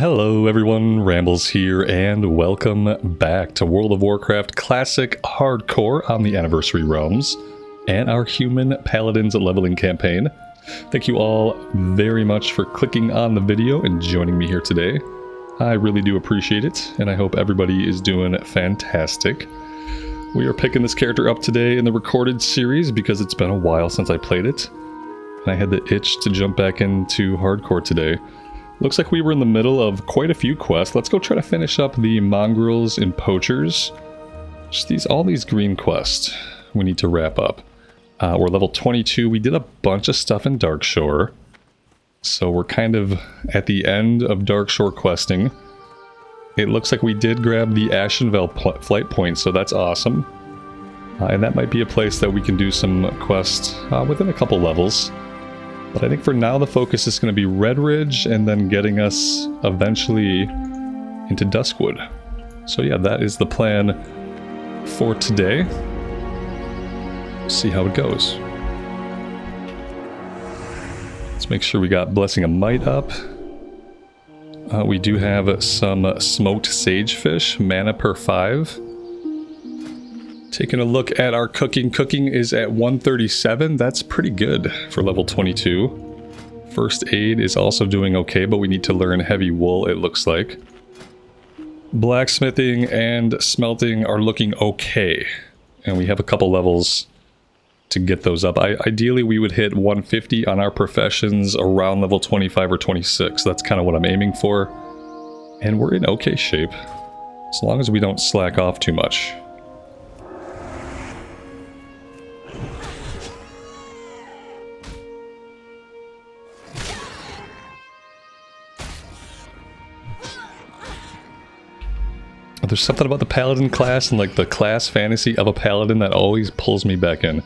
Hello everyone, Rambles here, and welcome back to World of Warcraft Classic Hardcore on the Anniversary Realms and our Human Paladins leveling campaign. Thank you all very much for clicking on the video and joining me here today. I really do appreciate it, and I hope everybody is doing fantastic. We are picking this character up today in the recorded series because it's been a while since I played it, and I had the itch to jump back into Hardcore today. Looks like we were in the middle of quite a few quests. Let's go try to finish up the Mongrels and Poachers. Just all these green quests we need to wrap up. We're level 22. We did a bunch of stuff in Darkshore. So we're kind of at the end of Darkshore questing. It looks like we did grab the Ashenvale flight point, so that's awesome. And that might be a place that we can do some quests within a couple levels. But I think for now the focus is going to be Red Ridge and then getting us eventually into Duskwood. So yeah, that is the plan for today. See how it goes. Let's make sure we got Blessing of Might up. We do have some smoked sagefish, mana per 5. Taking a look at our cooking. Cooking is at 137. That's pretty good for level 22. First aid is also doing okay, but we need to learn heavy wool, it looks like. Blacksmithing and smelting are looking okay. And we have a couple levels to get those up. Ideally, we would hit 150 on our professions around level 25 or 26. That's kind of what I'm aiming for. And we're in okay shape, as long as we don't slack off too much. There's something about the Paladin class and like the class fantasy of a Paladin that always pulls me back in.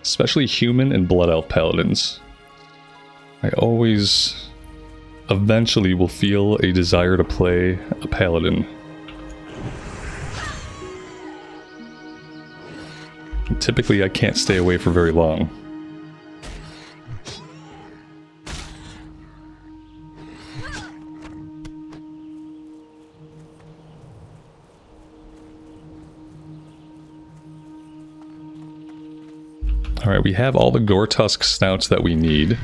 Especially human and Blood Elf Paladins. I always eventually will feel a desire to play a Paladin. And typically I can't stay away for very long. Alright, we have all the Gore-Tusk snouts that we need.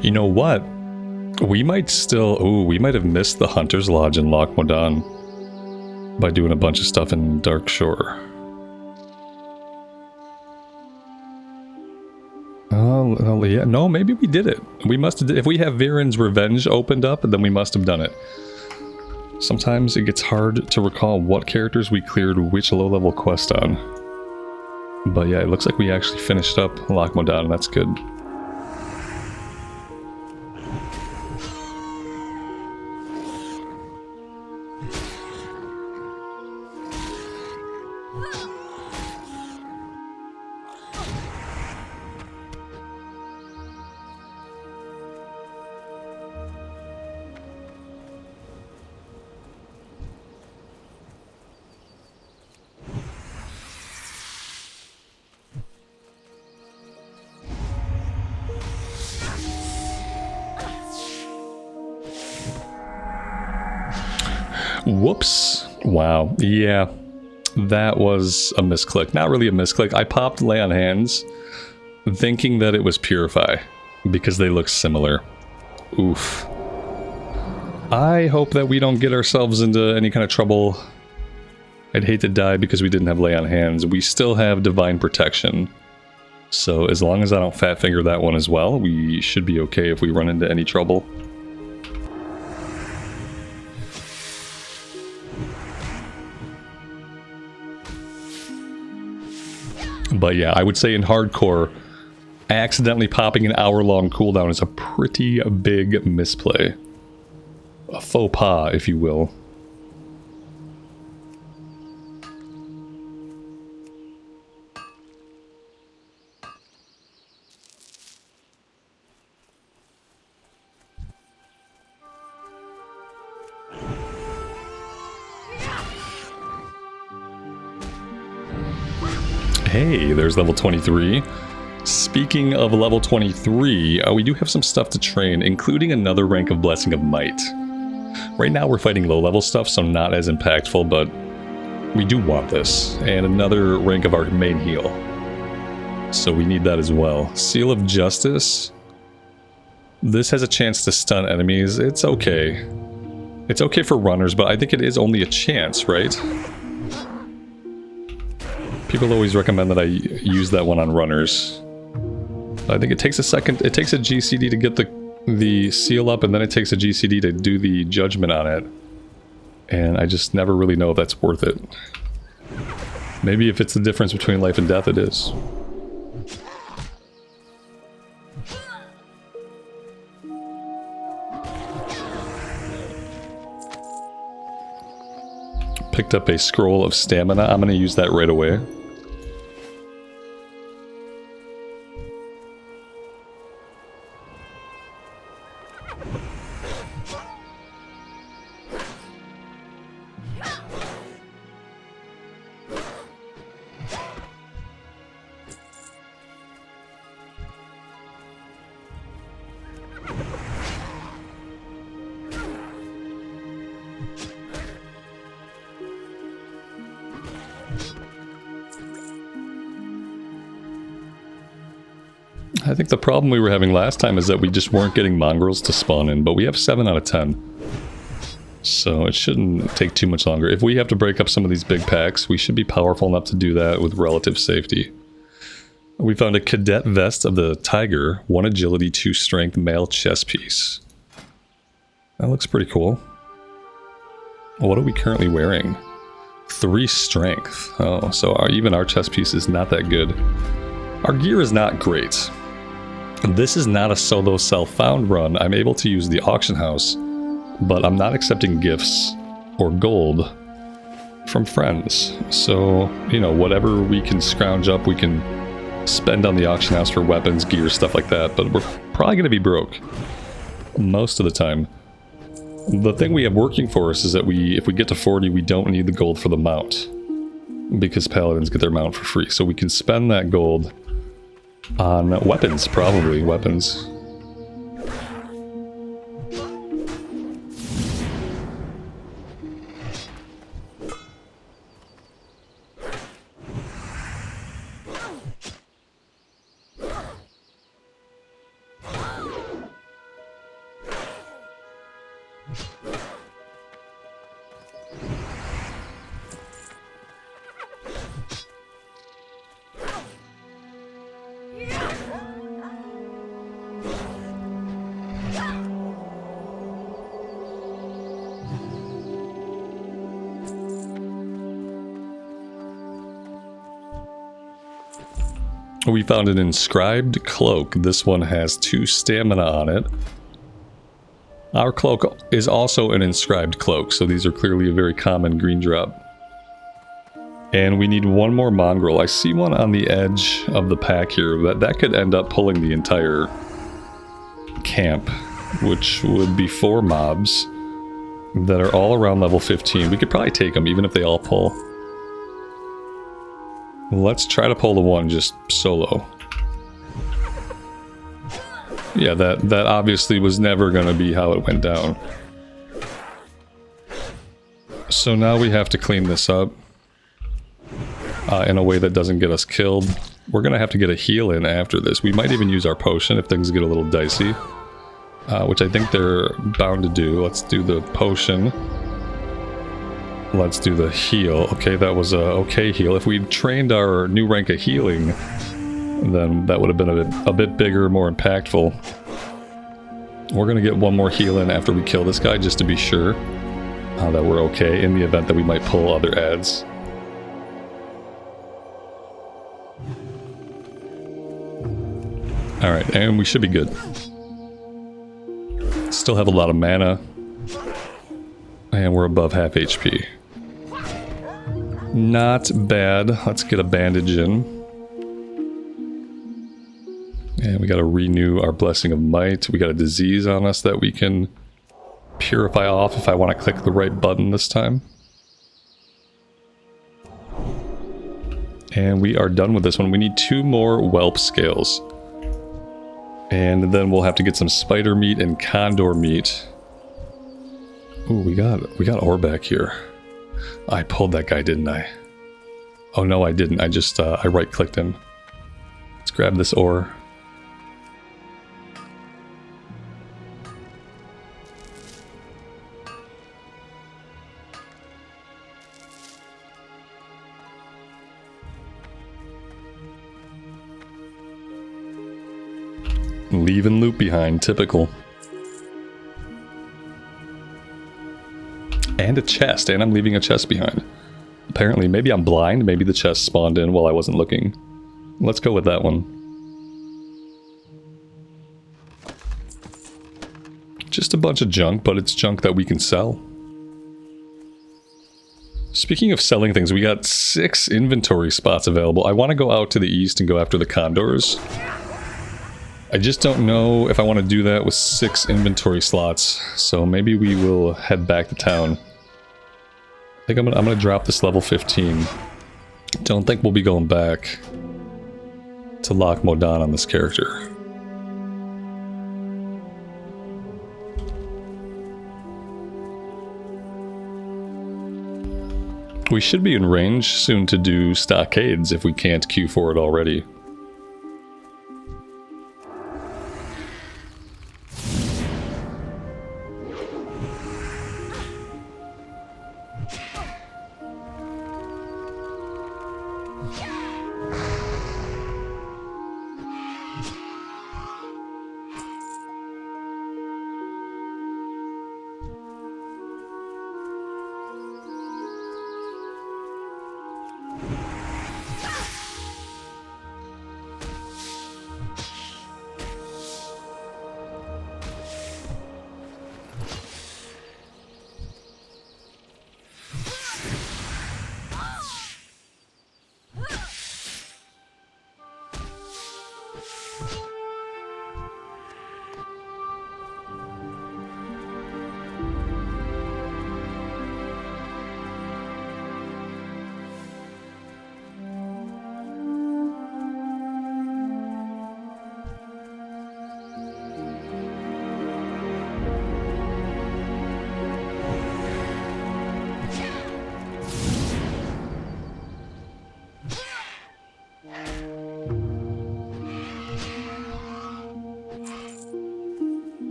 You know what? We might still... Ooh, we might have missed the Hunter's Lodge in Loch Modan by doing a bunch of stuff in Darkshore. Oh, yeah. No, maybe we did it. We must have... If we have Viren's Revenge opened up, then we must have done it. Sometimes it gets hard to recall what characters we cleared which low-level quest on. But yeah, it looks like we actually finished up Loch Modan, and that's good. Whoops. Wow. Yeah. That was a misclick. Not really a misclick. I popped Lay on Hands thinking that it was Purify because they look similar. Oof. I hope that we don't get ourselves into any kind of trouble. I'd hate to die because we didn't have Lay on Hands. We still have Divine Protection. So as long as I don't fat finger that one as well, we should be okay if we run into any trouble. But yeah, I would say in Hardcore, accidentally popping an hour-long cooldown is a pretty big misplay. A faux pas, if you will. Hey, there's level 23. Speaking of level 23, we do have some stuff to train, including another rank of Blessing of Might. Right now we're fighting low-level stuff, so not as impactful, but we do want this. And another rank of our main heal. So we need that as well. Seal of Justice. This has a chance to stun enemies. It's okay. It's okay for runners, but I think it is only a chance, right? People always recommend that I use that one on runners. I think it takes a second. It takes a GCD to get the seal up, and then it takes a GCD to do the judgment on it. And I just never really know if that's worth it. Maybe if it's the difference between life and death, it is. Picked up a scroll of stamina. I'm going to use that right away. I think the problem we were having last time is that we just weren't getting mongrels to spawn in, but we have 7 out of 10. So it shouldn't take too much longer. If we have to break up some of these big packs, we should be powerful enough to do that with relative safety. We found a cadet vest of the tiger, 1 agility, 2 strength, male chest piece. That looks pretty cool. What are we currently wearing? 3 strength. Oh, so even our chest piece is not that good. Our gear is not great. This is not a solo self-found run. I'm able to use the auction house, but I'm not accepting gifts or gold from friends. So, you know, whatever we can scrounge up, we can spend on the auction house for weapons, gear, stuff like that, but we're probably going to be broke most of the time. The thing we have working for us is that if we get to 40, we don't need the gold for the mount, because paladins get their mount for free. So we can spend that gold on weapons, probably weapons. We found an inscribed cloak. This one has 2 stamina on it. Our cloak is also an inscribed cloak, so these are clearly a very common green drop. And we need 1 more mongrel. I see one on the edge of the pack here. That could end up pulling the entire camp, which would be 4 mobs that are all around level 15. We could probably take them, even if they all pull. Let's try to pull the one just solo. Yeah, that obviously was never going to be how it went down. So now we have to clean this up in a way that doesn't get us killed. We're going to have to get a heal in after this. We might even use our potion if things get a little dicey, which I think they're bound to do. Let's do the potion. Let's do the heal. Okay, that was a okay heal. If we'd trained our new rank of healing, then that would have been a bit bigger, more impactful. We're going to get 1 more heal in after we kill this guy, just to be sure that we're okay in the event that we might pull other ads. Alright, and we should be good. Still have a lot of mana. And we're above half HP. Not bad. Let's get a bandage in. And we gotta renew our Blessing of Might. We got a disease on us that we can purify off if I want to click the right button this time. And we are done with this one. We need 2 more whelp scales. And then we'll have to get some spider meat and condor meat. Ooh, we got ore back here. I pulled that guy, didn't I? Oh no, I didn't. I just I right-clicked him. Let's grab this ore. Leaving loot behind, typical. And a chest, and I'm leaving a chest behind. Apparently, maybe I'm blind, maybe the chest spawned in while I wasn't looking. Let's go with that one. Just a bunch of junk, but it's junk that we can sell. Speaking of selling things, we got 6 inventory spots available. I want to go out to the east and go after the condors. I just don't know if I want to do that with 6 inventory slots, so maybe we will head back to town. I think I'm gonna drop this level 15. Don't think we'll be going back to Loch Modan on this character. We should be in range soon to do stockades if we can't queue for it already.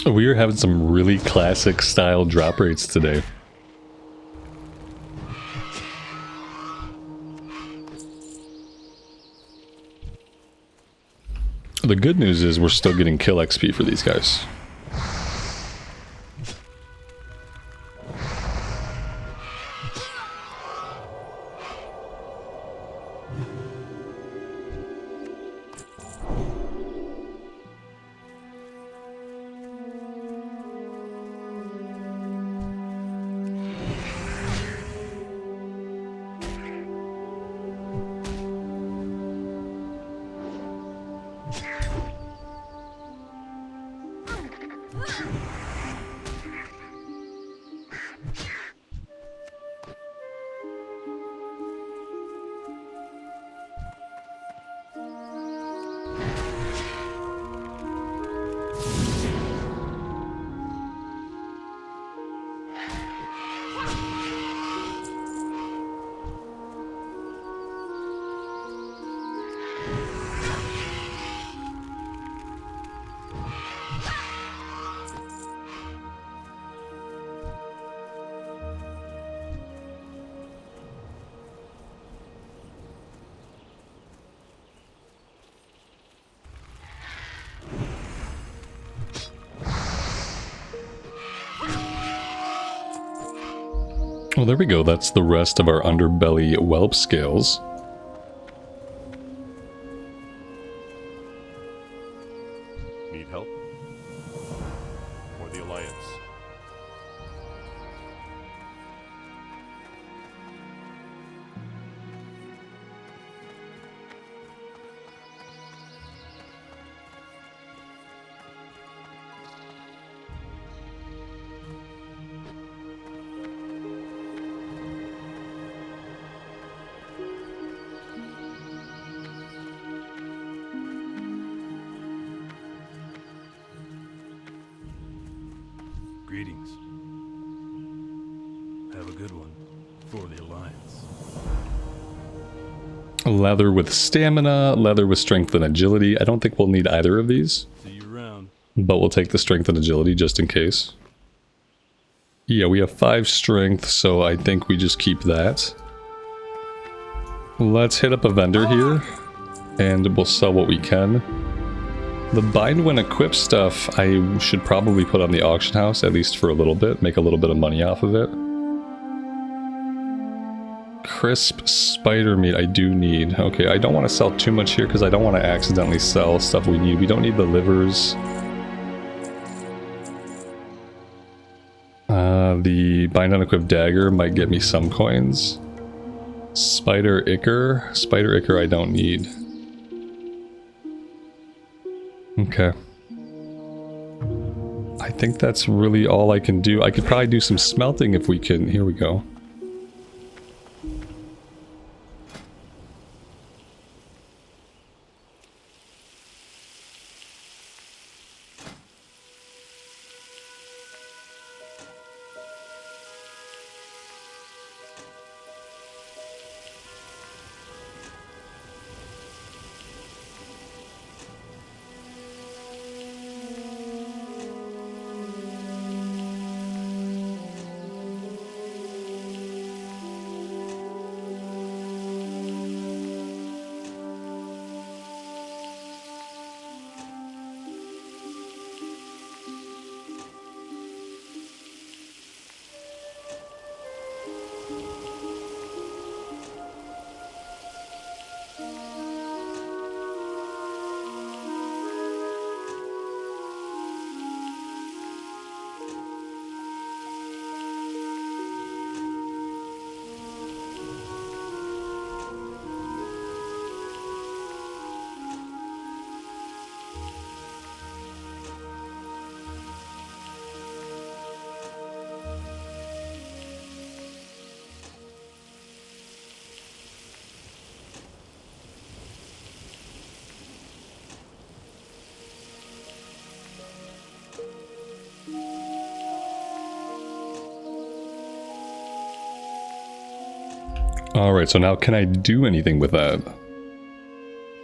We are having some really classic style drop rates today. The good news is we're still getting kill XP for these guys. Well, there we go. That's the rest of our underbelly whelp scales. Need help? Or the Alliance? Greetings. Have a good one for the Alliance. Leather with stamina, leather with strength and agility. I don't think we'll need either of these. See you around. But we'll take the strength and agility just in case. Yeah, we have 5 strength, so I think we just keep that. Let's hit up a vendor here, and we'll sell what we can. The bind when equipped stuff I should probably put on the auction house, at least for a little bit, make a little bit of money off of it. Crisp spider meat I do need. Okay, I don't want to sell too much here because I don't want to accidentally sell stuff we need. We don't need the livers. The bind unequipped dagger might get me some coins. Spider ichor I don't need. Okay. I think that's really all I can do. I could probably do some smelting if we can. Here we go. Alright, so now can I do anything with that?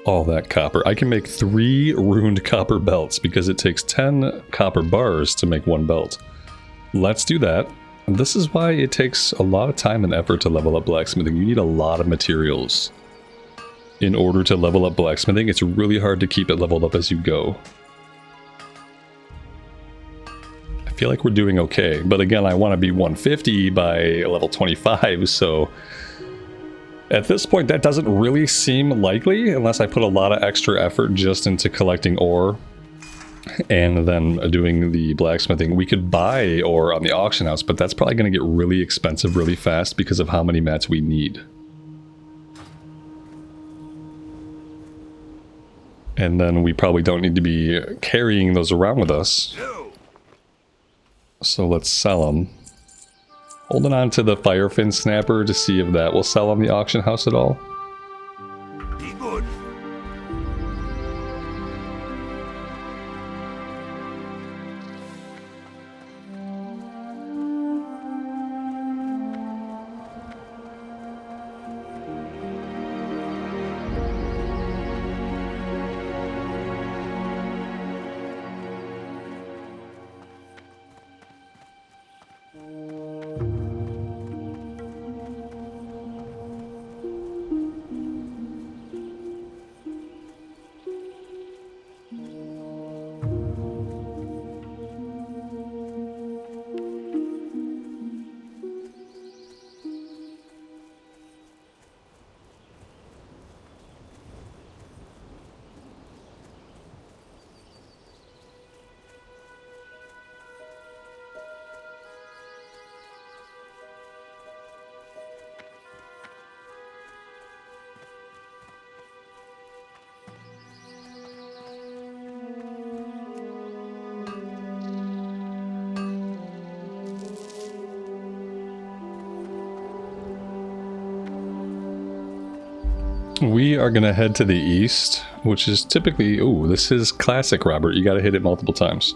All that copper. I can make 3 ruined copper belts because it takes 10 copper bars to make 1 belt. Let's do that. This is why it takes a lot of time and effort to level up blacksmithing. You need a lot of materials in order to level up blacksmithing. It's really hard to keep it leveled up as you go. I feel like we're doing okay, but again, I want to be 150 by level 25, so at this point that doesn't really seem likely unless I put a lot of extra effort just into collecting ore and then doing the blacksmithing. We could buy ore on the auction house, but that's probably going to get really expensive really fast because of how many mats we need. And then we probably don't need to be carrying those around with us. So let's sell them. Holding on to the firefin snapper to see if that will sell on the auction house at all. Be good. We are going to head to the east, which is typically... Oh, this is classic, Robert. You got to hit it multiple times.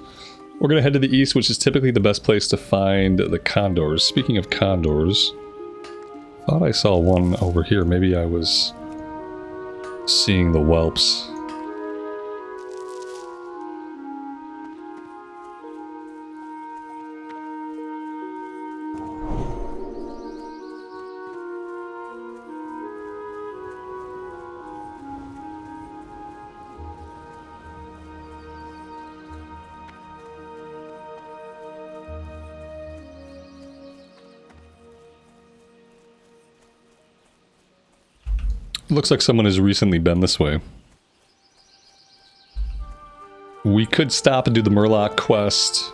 We're going to head to the east, which is typically the best place to find the condors. Speaking of condors, thought I saw one over here. Maybe I was seeing the whelps. Looks like someone has recently been this way. We could stop and do the Murloc quest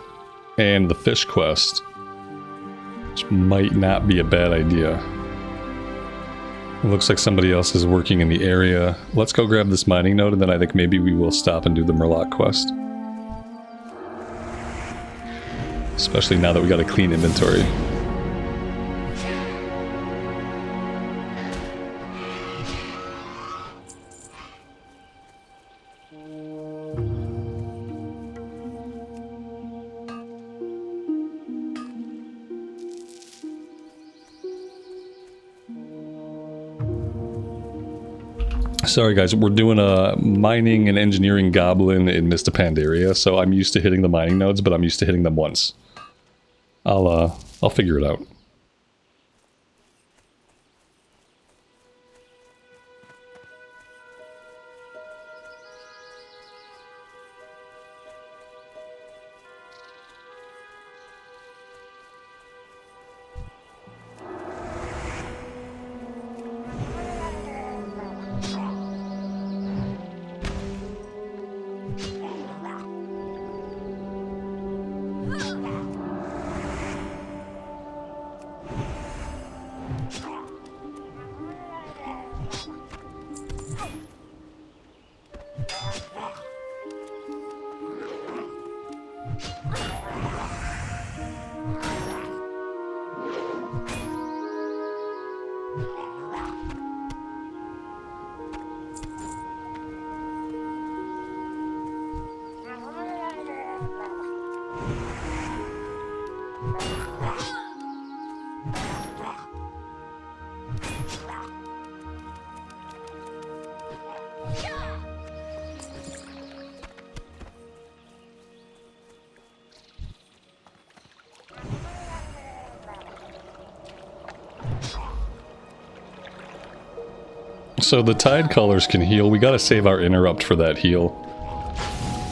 and the fish quest, which might not be a bad idea. It looks like somebody else is working in the area. Let's go grab this mining node, and then I think maybe we will stop and do the Murloc quest. Especially now that we got a clean inventory. Sorry guys, we're doing a mining and engineering goblin in Mr. Pandaria, so I'm used to hitting the mining nodes, but I'm used to hitting them once. I'll figure it out. So the tide colors can heal. We gotta save our interrupt for that heal.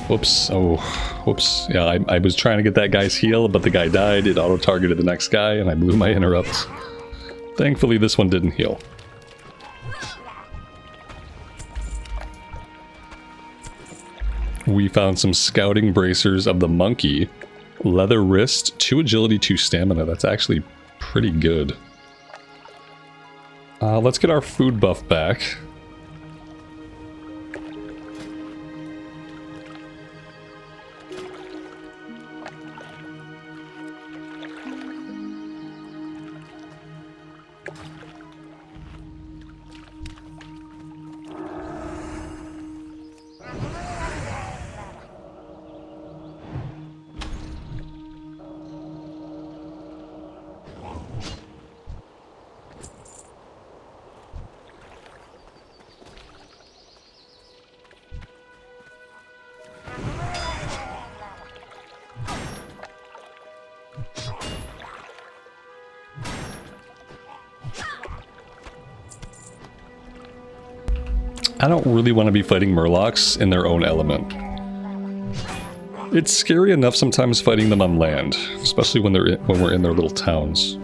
Whoops. Oh, whoops. Yeah, I was trying to get that guy's heal, but the guy died. It auto-targeted the next guy, and I blew my interrupt. Thankfully, this one didn't heal. We found some scouting bracers of the monkey. Leather wrist, 2 agility, 2 stamina. That's actually pretty good. Let's get our food buff back. I don't really want to be fighting Murlocs in their own element. It's scary enough sometimes fighting them on land, especially when we're in their little towns.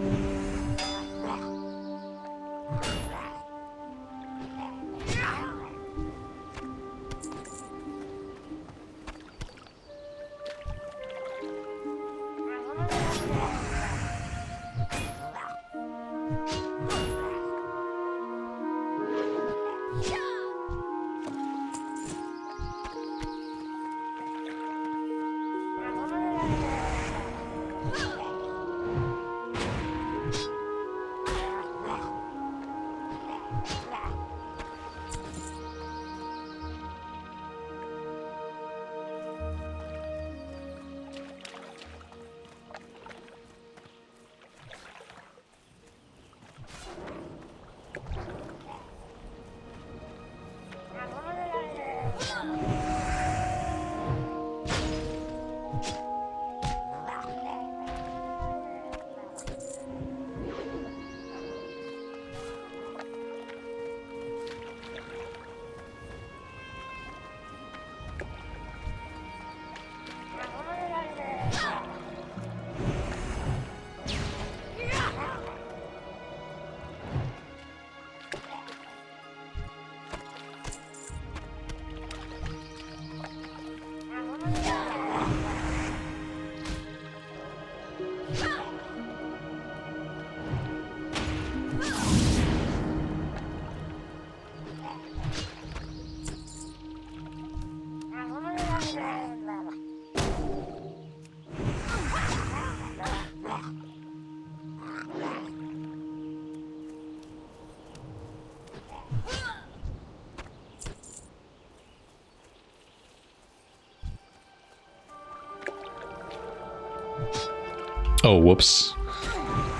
Oh, whoops.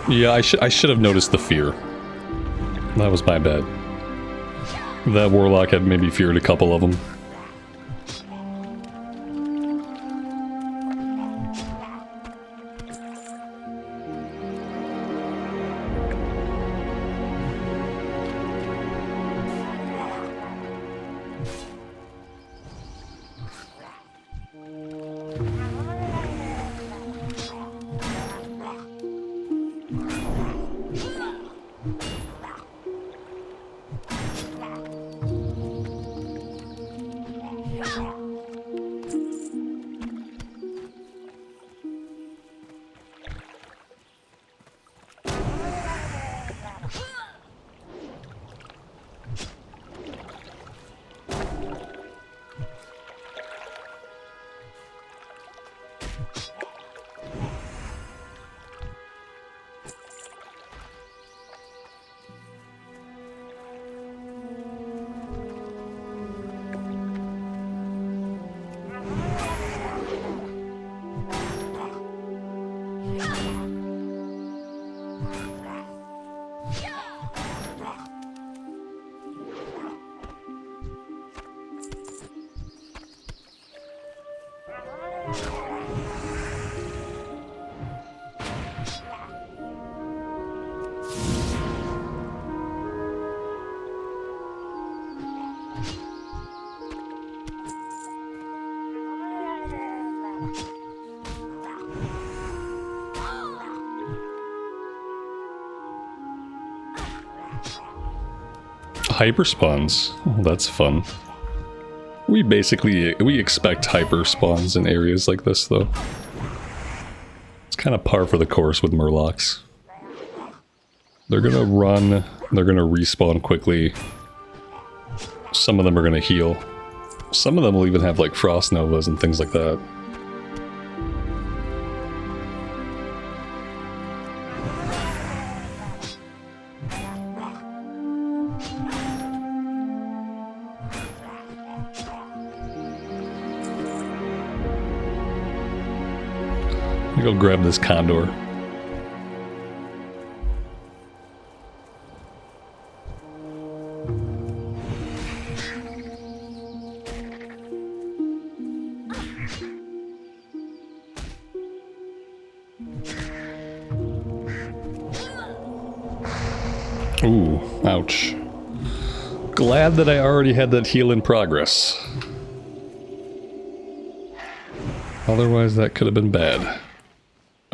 Yeah, I should have noticed the fear. That was my bad. That warlock had maybe feared a couple of them. Hyper spawns. Oh, that's fun. We expect hyper spawns in areas like this, though. It's kind of par for the course with murlocs. They're gonna run, they're gonna respawn quickly. Some of them are gonna heal. Some of them will even have like frost novas and things like that. Go grab this condor. Ooh, ouch. Glad that I already had that heal in progress. Otherwise that could have been bad.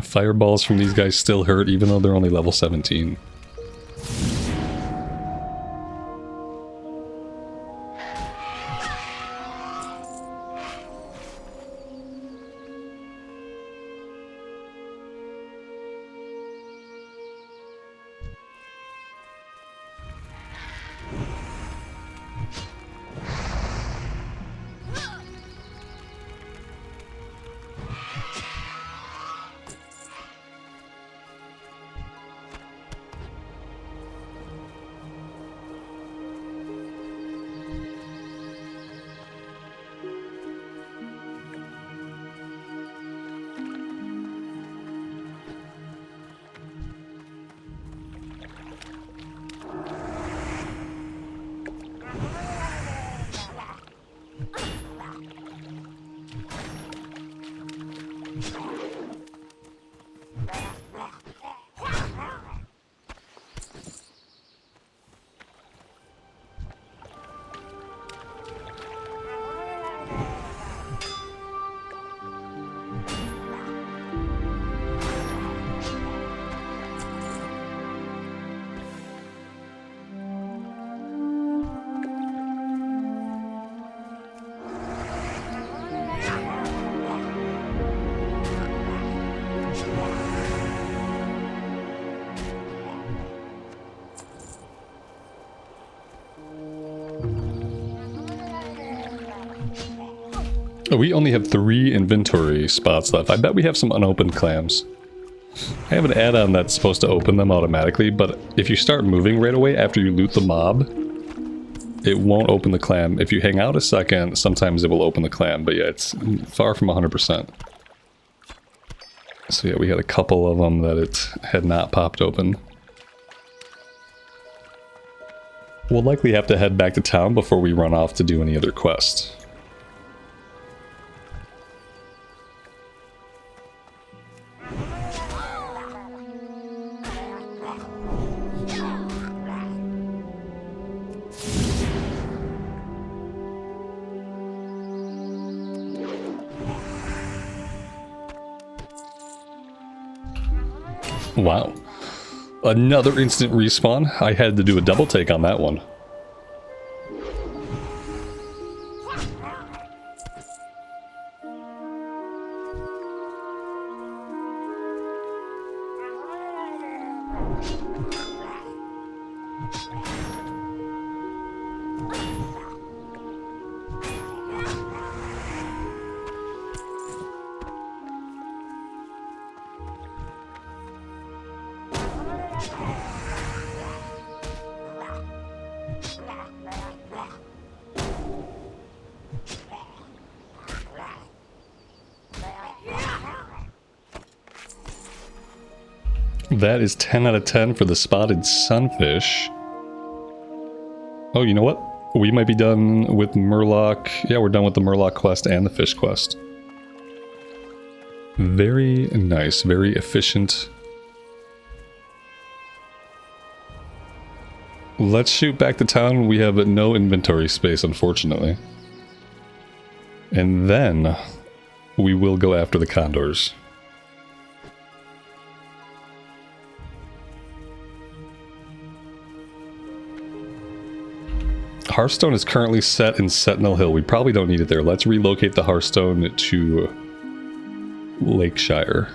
Fireballs from these guys still hurt even though they're only level 17. We only have 3 inventory spots left. I bet we have some unopened clams. I have an add-on that's supposed to open them automatically, but if you start moving right away after you loot the mob, it won't open the clam. If you hang out a second, sometimes it will open the clam, but yeah, it's far from 100%. So yeah, we had a couple of them that it had not popped open. We'll likely have to head back to town before we run off to do any other quests. Wow. Another instant respawn. I had to do a double take on that one. That is 10 out of 10 for the spotted sunfish. Oh, you know what? We might be done with Murloc. Yeah, we're done with the Murloc quest and the fish quest. Very nice, very efficient. Let's shoot back to town. We have no inventory space, unfortunately. And then we will go after the condors. Hearthstone is currently set in Sentinel Hill. We probably don't need it there. Let's relocate the Hearthstone to Lakeshire.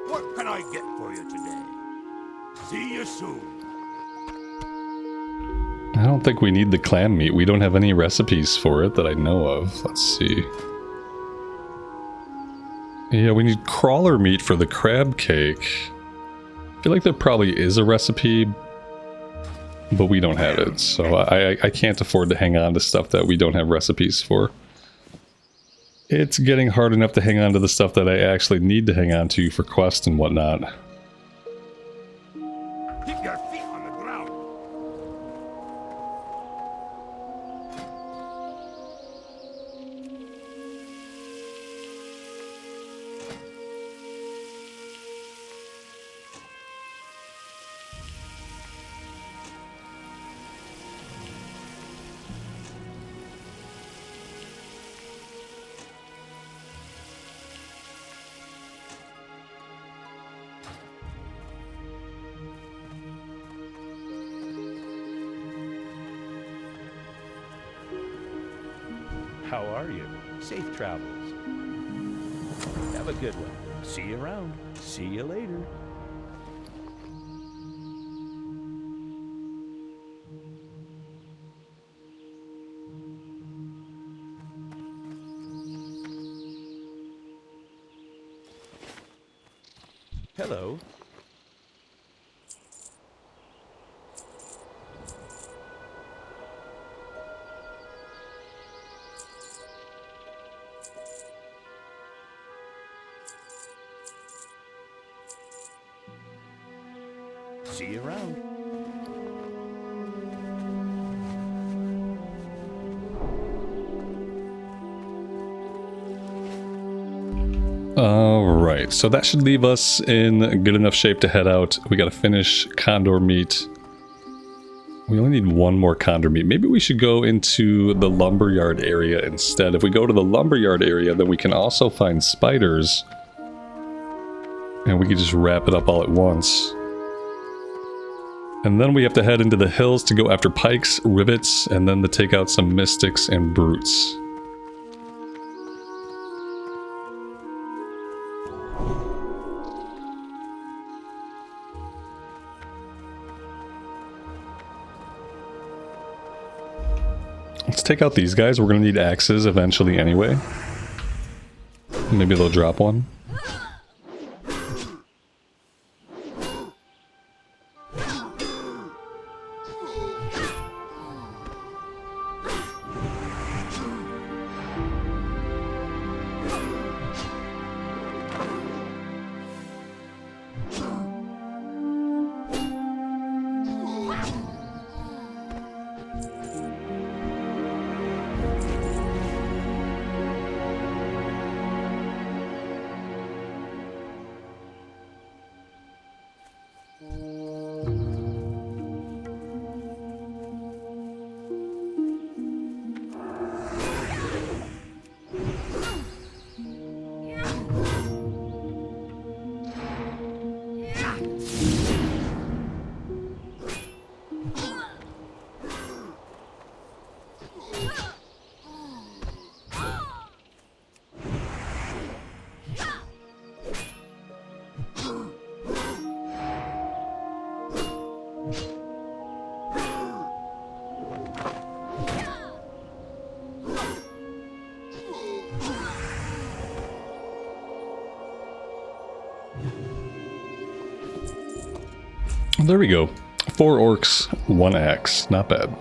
What can I get for you today? See you soon. I don't think we need the clam meat. We don't have any recipes for it that I know of. Let's see. Yeah, we need crawler meat for the crab cake. I feel like there probably is a recipe, but we don't have it. So I can't afford to hang on to stuff that we don't have recipes for. It's getting hard enough to hang on to the stuff that I actually need to hang on to for quests and whatnot. Keep your feet on the ground. How are you? Safe travels. Have a good one. See you around. See you later. Hello. See you around. Alright, so that should leave us in good enough shape to head out. We gotta finish condor meat. We only need one more condor meat. Maybe we should go into the lumberyard area instead. If we go to the lumberyard area, then we can also find spiders. And we can just wrap it up all at once. And then we have to head into the hills to go after pikes, rivets, and then to take out some mystics and brutes. Let's take out these guys. We're going to need axes eventually anyway. Maybe they'll drop one. There we go. 4 orcs, 1 axe. Not bad.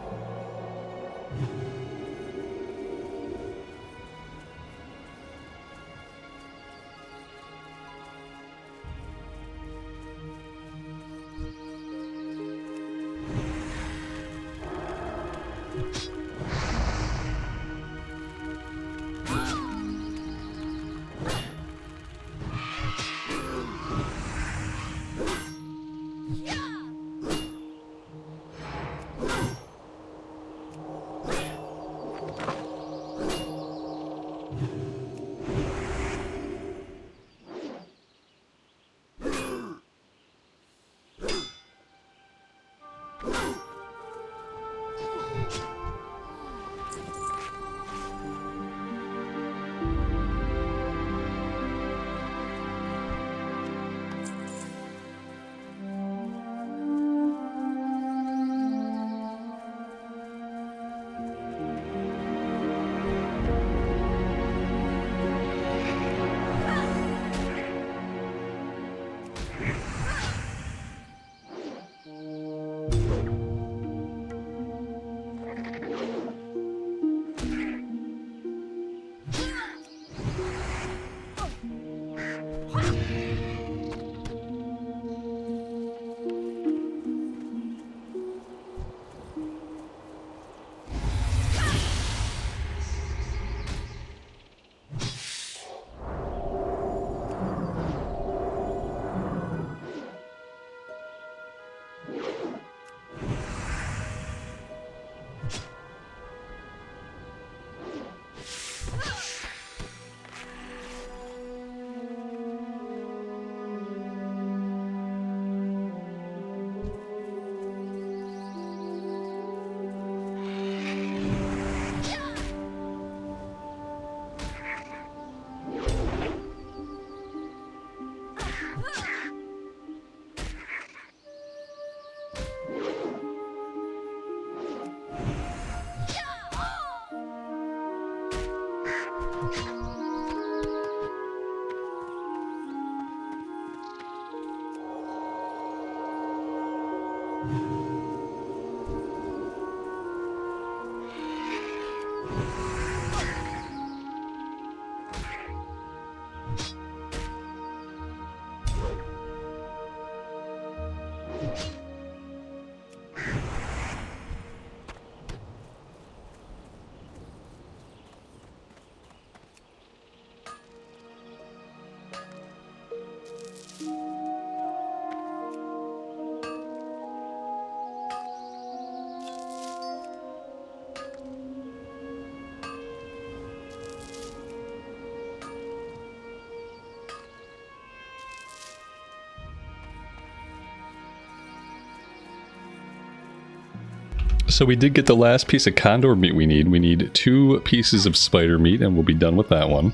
So we did get the last piece of condor meat we need. We need 2 pieces of spider meat and we'll be done with that one.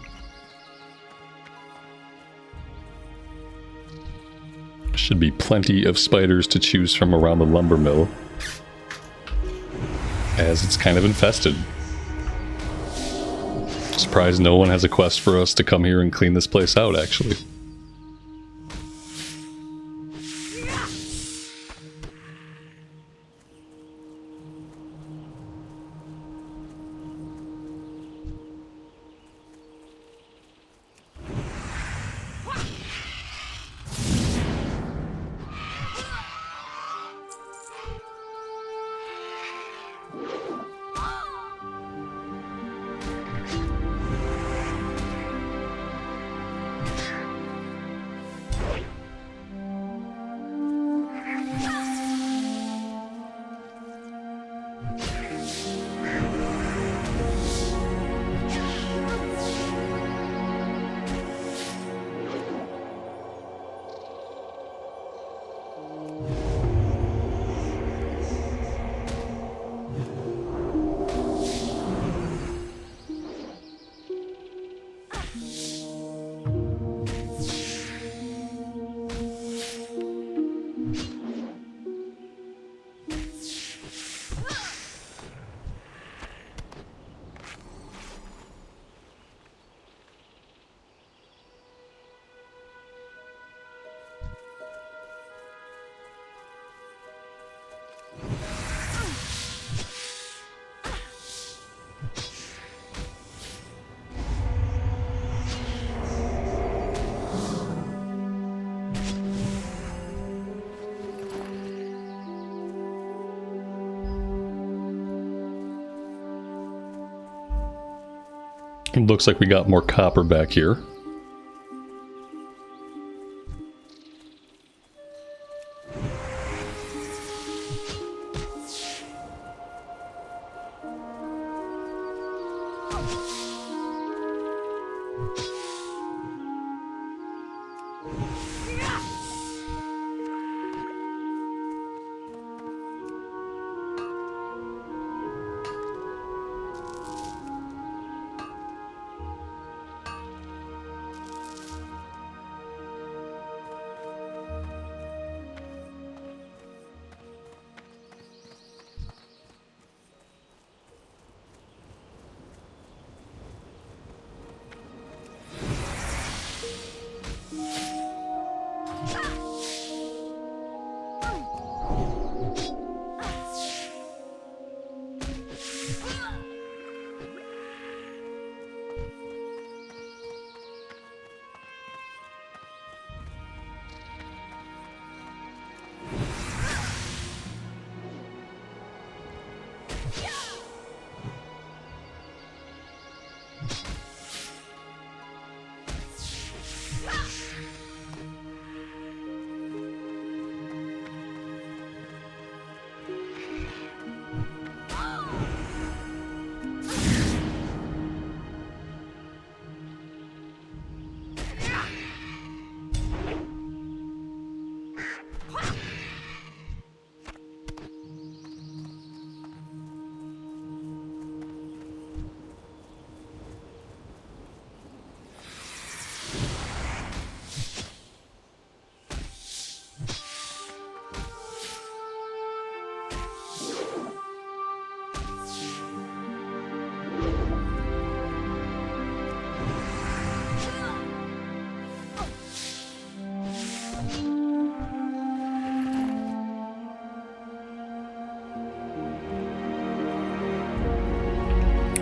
Should be plenty of spiders to choose from around the lumber mill, as it's kind of infested. Surprised no one has a quest for us to come here and clean this place out, actually. It looks like we got more copper back here.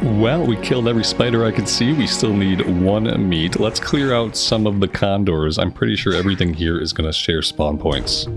Well, we killed every spider I could see. We still need one meat. Let's clear out some of the condors. I'm pretty sure everything here is going to share spawn points.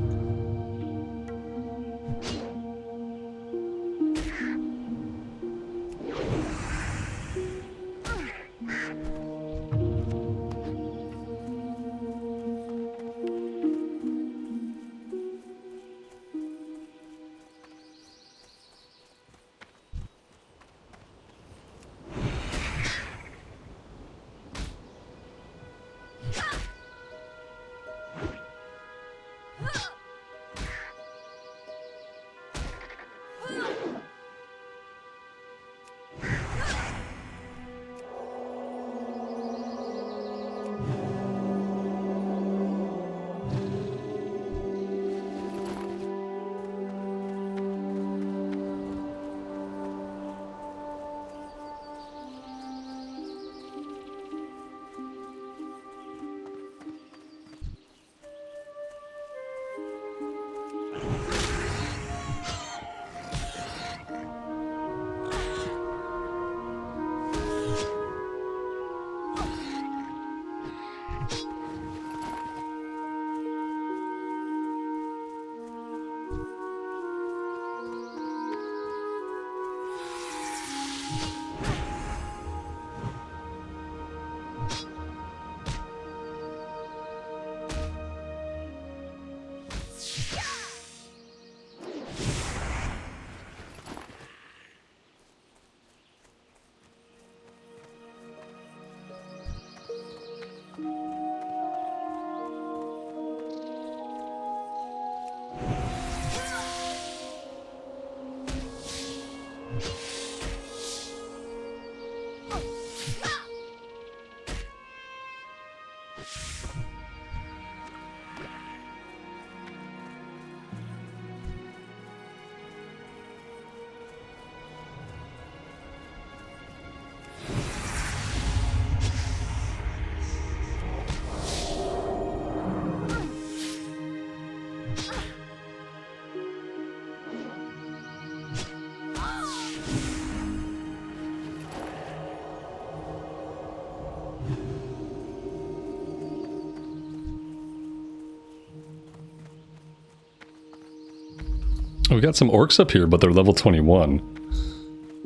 We got some orcs up here, but they're level 21.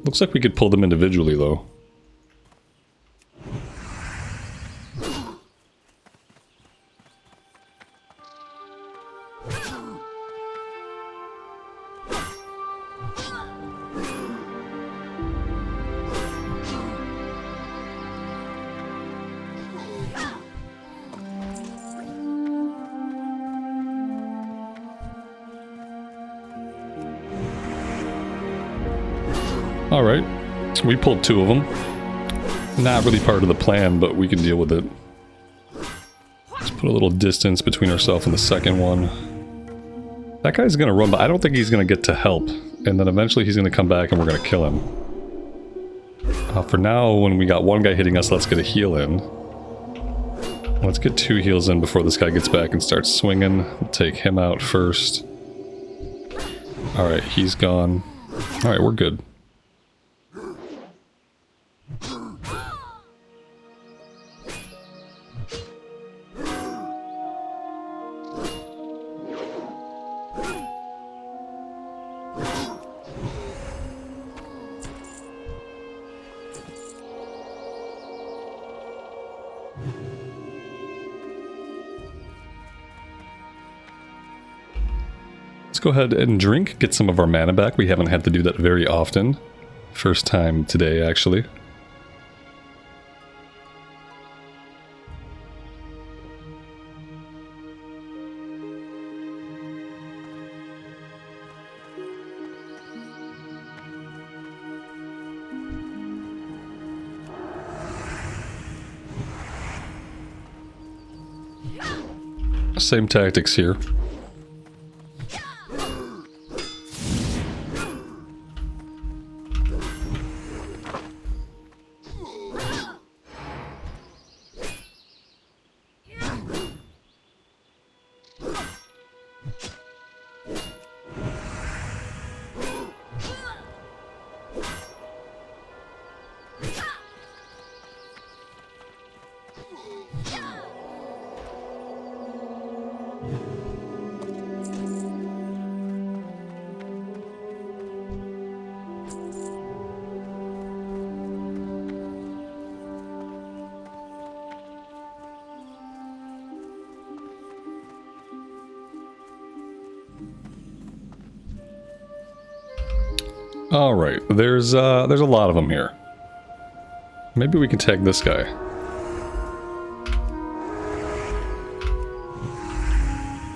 Looks like we could pull them individually, though. Alright, we pulled 2 of them. Not really part of the plan, but we can deal with it. Let's put a little distance between ourselves and the second one. That guy's gonna run, but I don't think he's gonna get to help. And then eventually he's gonna come back and we're gonna kill him. For now, when we got one guy hitting us, let's get a heal in. Let's get 2 heals in before this guy gets back and starts swinging. We'll take him out first. Alright, he's gone. Alright, we're good. Go ahead and drink, get some of our mana back. We haven't had to do that very often. First time today, actually. Same tactics here. All right, there's a lot of them here. Maybe we can tag this guy.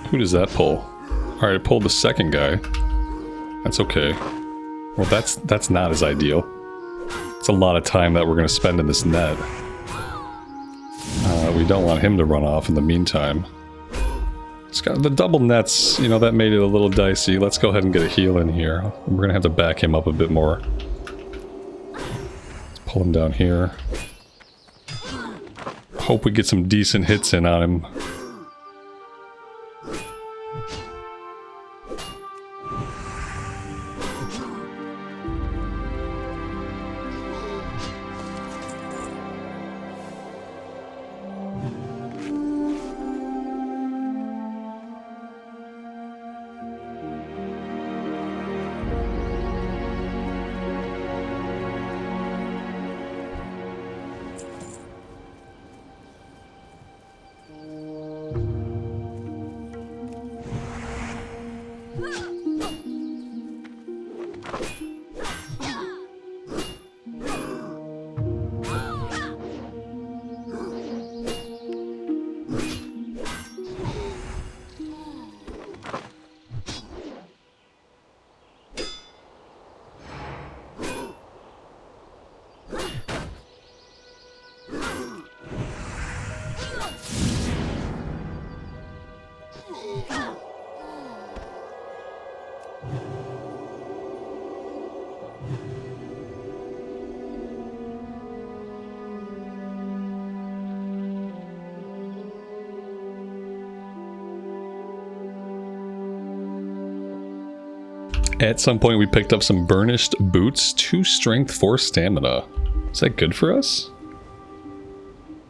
Who does that pull? All right, it pulled the second guy. That's okay. Well, that's not as ideal. It's a lot of time that we're gonna spend in this net. We don't want him to run off in the meantime. It's got the double nets, you know, that made it a little dicey. Let's go ahead and get a heal in here. We're gonna have to back him up a bit more. Let's pull him down here. Hope we get some decent hits in on him. At some point we picked up some burnished boots, 2 strength, 4 stamina. Is that good for us?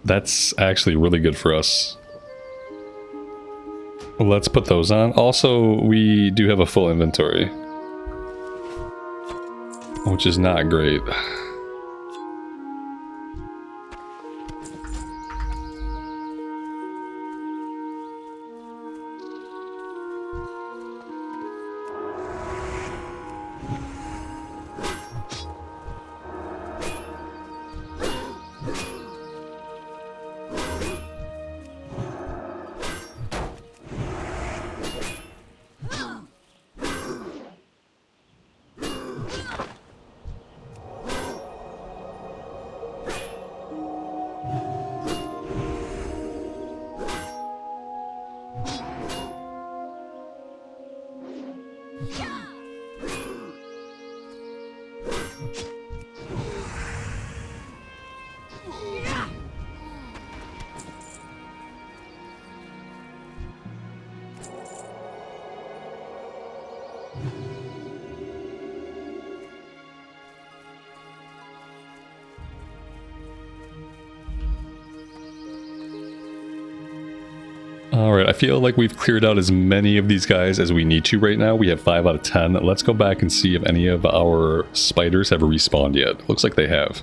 That's actually really good for us. Let's put those on. Also, we do have a full inventory, which is not great. Alright, I feel like we've cleared out as many of these guys as we need to right now. We have 5 out of 10. Let's go back and see if any of our spiders have respawned yet. Looks like they have.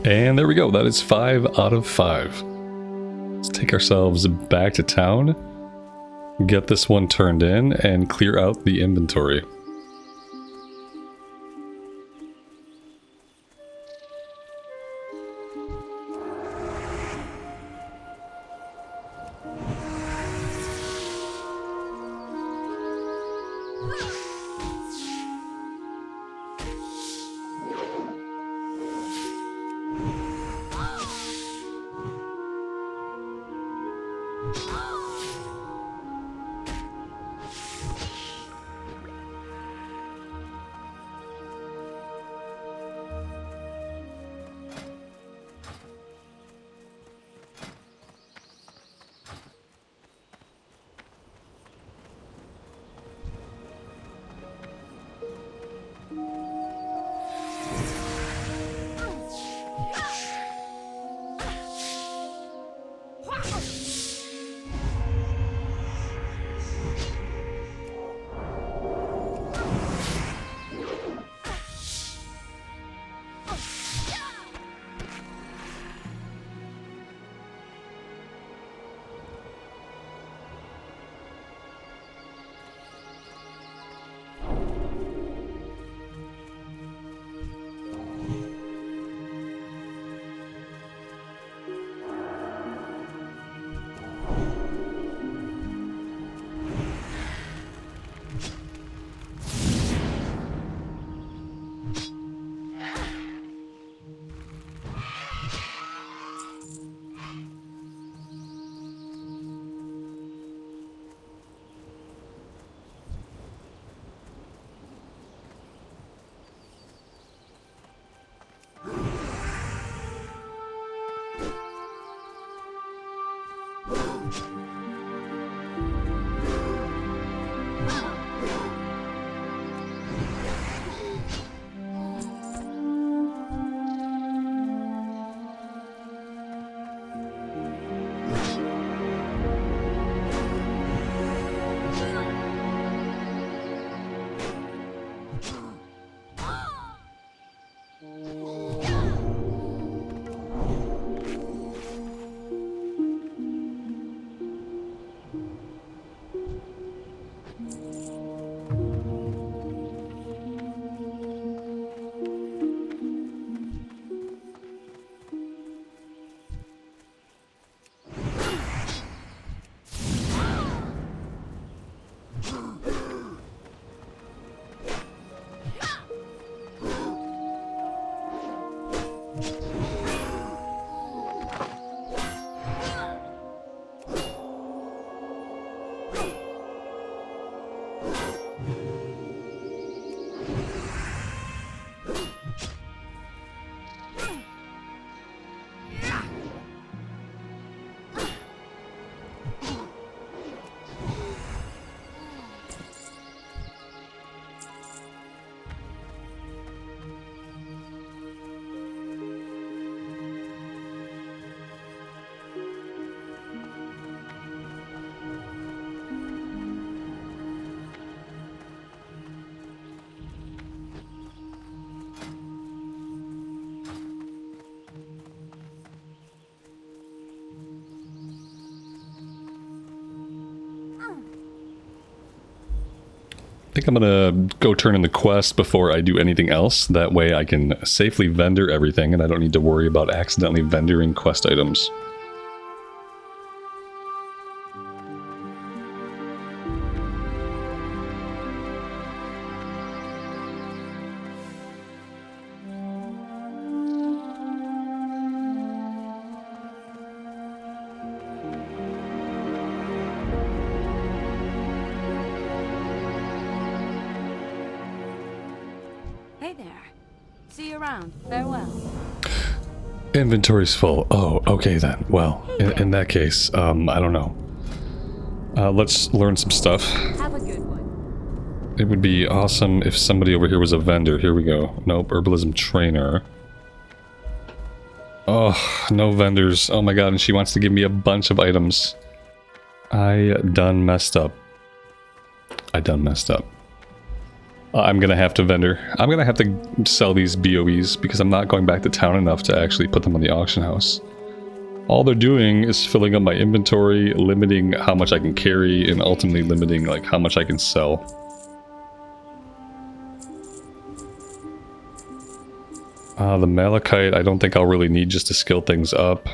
And there we go, that is 5 out of 5. Let's take ourselves back to town, get this one turned in, and clear out the inventory. I think I'm gonna go turn in the quest before I do anything else. That way I can safely vendor everything and I don't need to worry about accidentally vendoring quest items. Hey there. See you around. Farewell. Inventory's full. Oh, okay then. Well, in that case, I don't know. Let's learn some stuff. Have a good one. It would be awesome if somebody over here was a vendor. Here we go. Nope, herbalism trainer. Oh, no vendors. Oh my god, and she wants to give me a bunch of items. I done messed up. I'm gonna have to vendor. I'm gonna have to sell these BOEs because I'm not going back to town enough to actually put them on the auction house. All they're doing is filling up my inventory, limiting how much I can carry, and ultimately limiting like how much I can sell. The malachite I don't think I'll really need just to skill things up.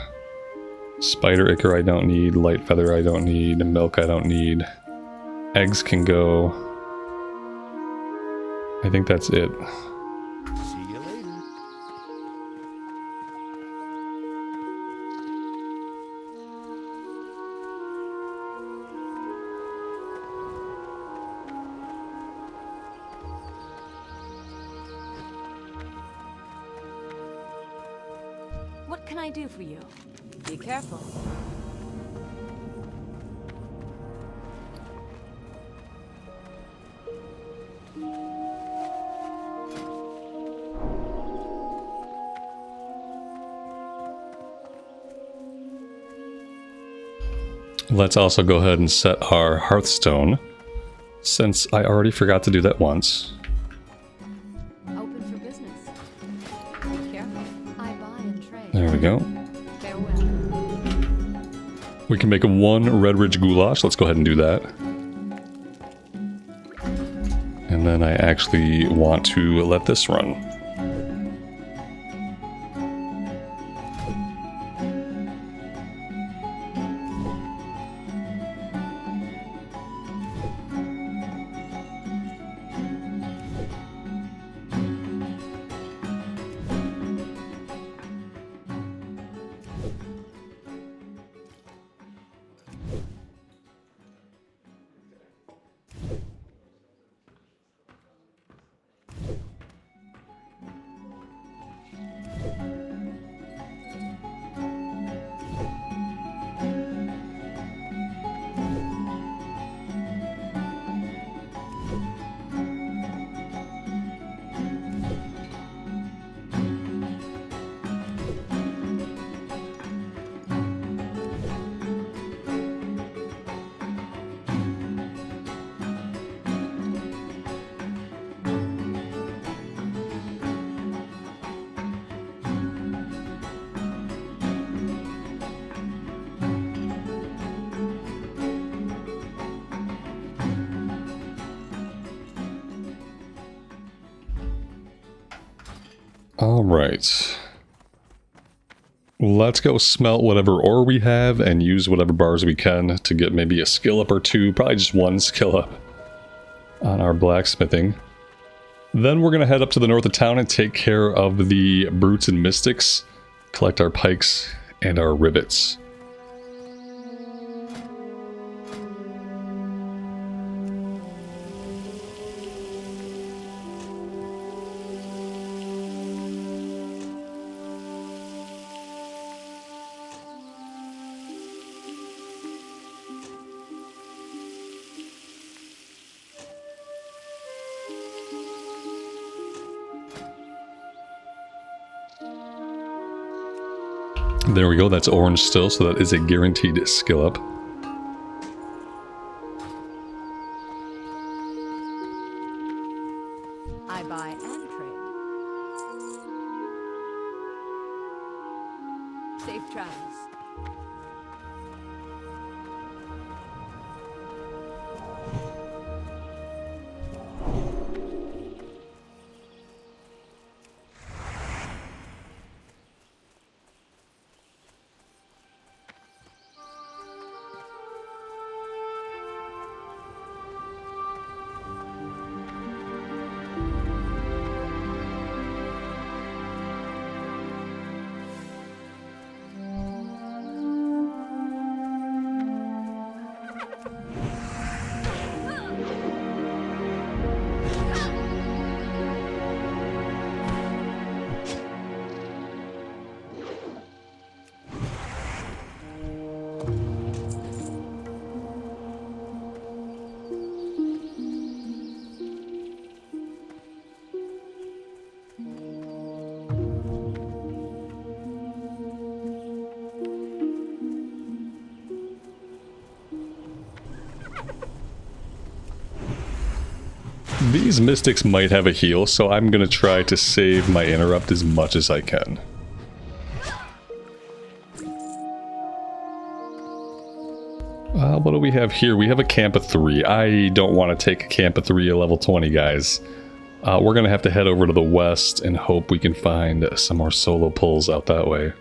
Spider ichor I don't need, light feather I don't need, milk I don't need. Eggs can go. I think that's it. See you later. What can I do for you? Be careful. Let's also go ahead and set our Hearthstone, since I already forgot to do that once. Open for business. Be careful. I buy and trade. There we go. Farewell. We can make one Red Ridge Goulash. Let's go ahead and do that. And then I actually want to let this run. Alright. Let's go smelt whatever ore we have and use whatever bars we can to get maybe a skill up or two. Probably just one skill up on our blacksmithing. Then we're going to head up to the north of town and take care of the brutes and mystics. Collect our pikes and our rivets. There we go, that's orange still, so that is a guaranteed skill up. I buy and trade. Safe travels. These mystics might have a heal, so I'm going to try to save my interrupt as much as I can. What do we have here? We have a camp of 3. I don't want to take a camp of 3 at level 20, guys. We're going to have to head over to the west and hope we can find some more solo pulls out that way.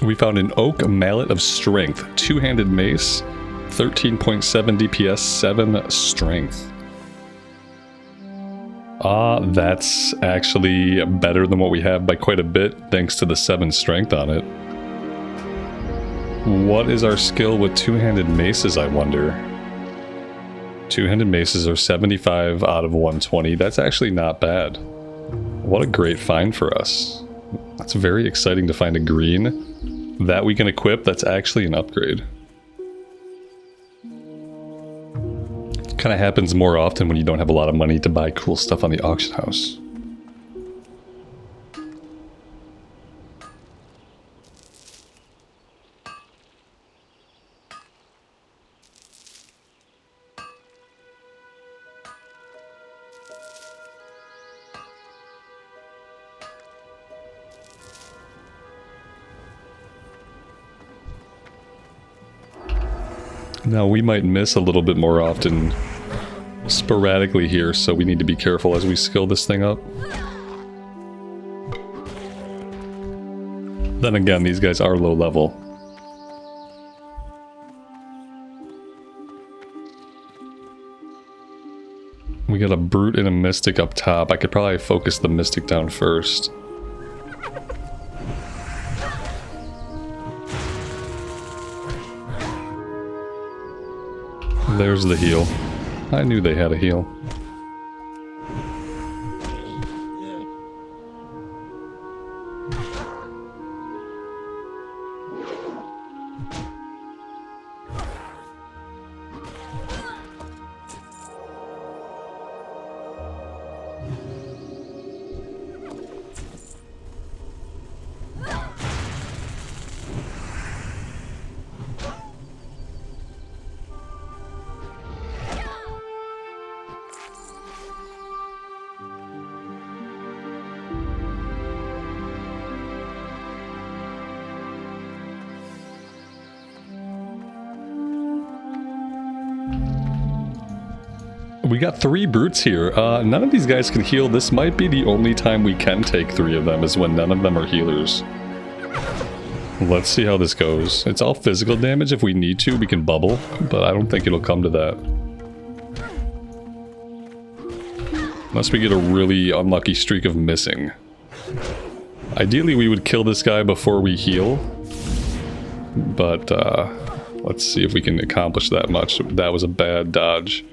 We found an oak mallet of strength, 2-handed mace, 13.7 DPS, 7 strength. That's actually better than what we have by quite a bit, thanks to the 7 strength on it. What is our skill with 2-handed maces, I wonder? 2-handed maces are 75 out of 120. That's actually not bad. What a great find for us. That's very exciting to find a green that we can equip. That's actually an upgrade. Kind of happens more often when you don't have a lot of money to buy cool stuff on the auction house. Now, we might miss a little bit more often sporadically here, so we need to be careful as we skill this thing up. Then again, these guys are low level. We got a brute and a mystic up top. I could probably focus the mystic down first. There's the heal. I knew they had a heal. We got 3 brutes here. None of these guys can heal. This might be the only time we can take 3 of them, is when none of them are healers. Let's see how this goes. It's all physical damage. If we need to, we can bubble, but I don't think it'll come to that. Unless we get a really unlucky streak of missing. Ideally, we would kill this guy before we heal. But, let's see if we can accomplish that much. That was a bad dodge.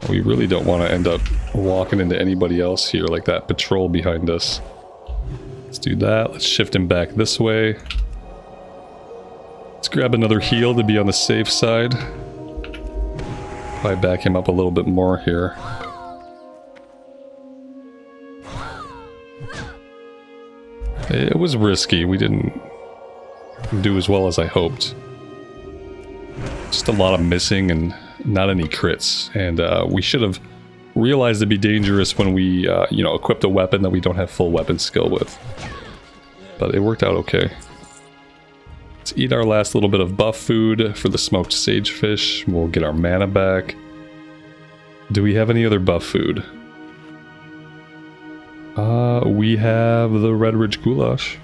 We really don't want to end up walking into anybody else here, like that patrol behind us. Let's do that. Let's shift him back this way. Let's grab another heal to be on the safe side. Probably back him up a little bit more here. It was risky. We didn't do as well as I hoped. Just a lot of missing and not any crits, and we should have realized it'd be dangerous when we, you know, equipped a weapon that we don't have full weapon skill with. But it worked out okay. Let's eat our last little bit of buff food for the smoked sagefish. We'll get our mana back. Do we have any other buff food? We have the Red Ridge Goulash.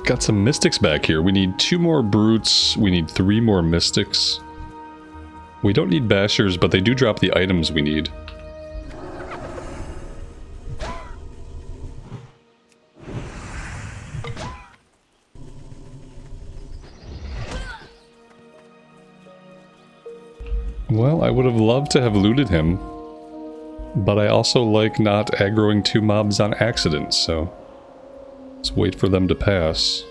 Got some mystics back here. We need 2 more brutes. We need 3 more mystics. We don't need bashers, but they do drop the items we need. Well, I would have loved to have looted him, but I also like not aggroing 2 mobs on accident, so let's wait for them to pass.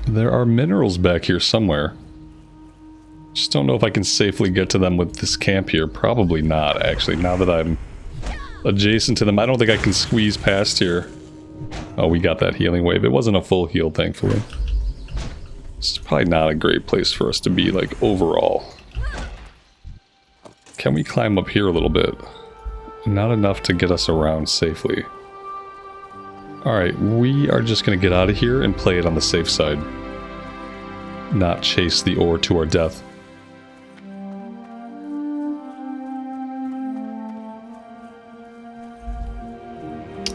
There are minerals back here somewhere. Just don't know if I can safely get to them with this camp here. Probably not, actually. Now that I'm adjacent to them, I don't think I can squeeze past here. Oh, we got that healing wave. It wasn't a full heal, thankfully. This is probably not a great place for us to be, like, overall. Can we climb up here a little bit? Not enough to get us around safely. Alright, we are just going to get out of here and play it on the safe side. Not chase the ore to our death.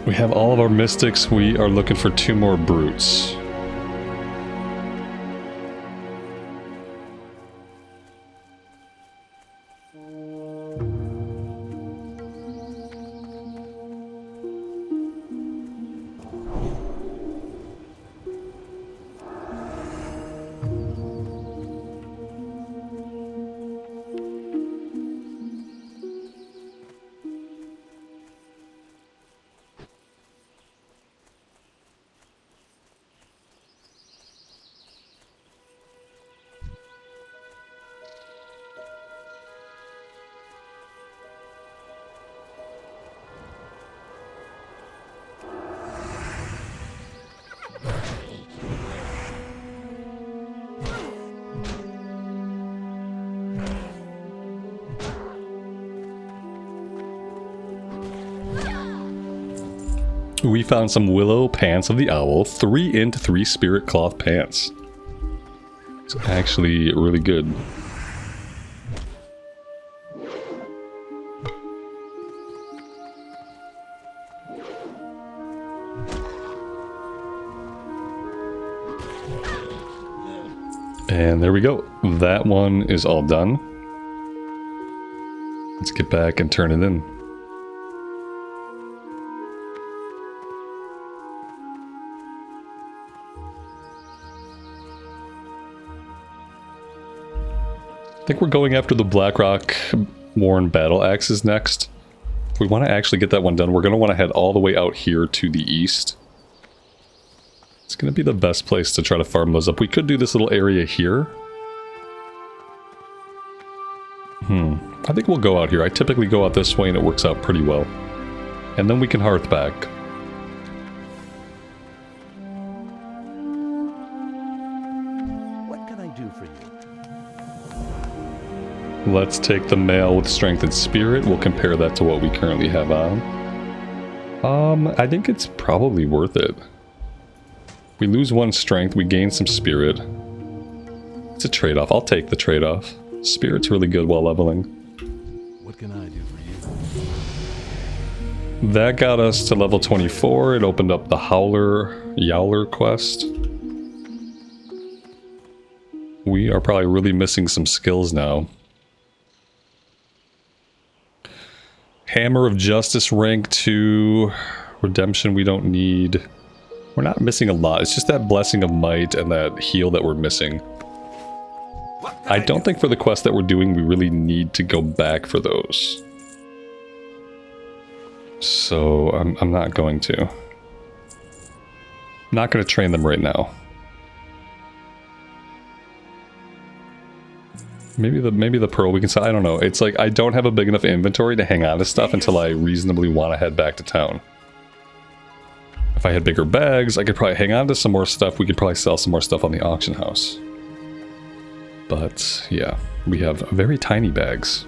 We have all of our mystics. We are looking for 2 more brutes. We found some willow pants of the owl, 3 int 3 spirit cloth pants. It's actually really good. And there we go. That one is all done. Let's get back and turn it in. I think we're going after the Blackrock Worn Battle Axes next. If we want to actually get that one done, we're going to want to head all the way out here to the east. It's going to be the best place to try to farm those up. We could do this little area here. I think we'll go out here. I typically go out this way and it works out pretty well. And then we can hearth back. What can I do for you? Let's take the mail with strength and spirit. We'll compare that to what we currently have on. I think it's probably worth it. We lose 1 strength, we gain some spirit. It's a trade-off. I'll take the trade-off. Spirit's really good while leveling. What can I do for you? That got us to level 24. It opened up the Yowler quest. We are probably really missing some skills now. Hammer of Justice rank 2. Redemption we don't need. We're not missing a lot. It's just that Blessing of Might and that heal that we're missing. I don't think for the quest that we're doing we really need to go back for those. So I'm not going to. I'm not going to train them right now. Maybe the pearl we can sell. I don't know. It's like I don't have a big enough inventory to hang on to stuff until I reasonably want to head back to town. If I had bigger bags, I could probably hang on to some more stuff. We could probably sell some more stuff on the auction house. But yeah, we have very tiny bags.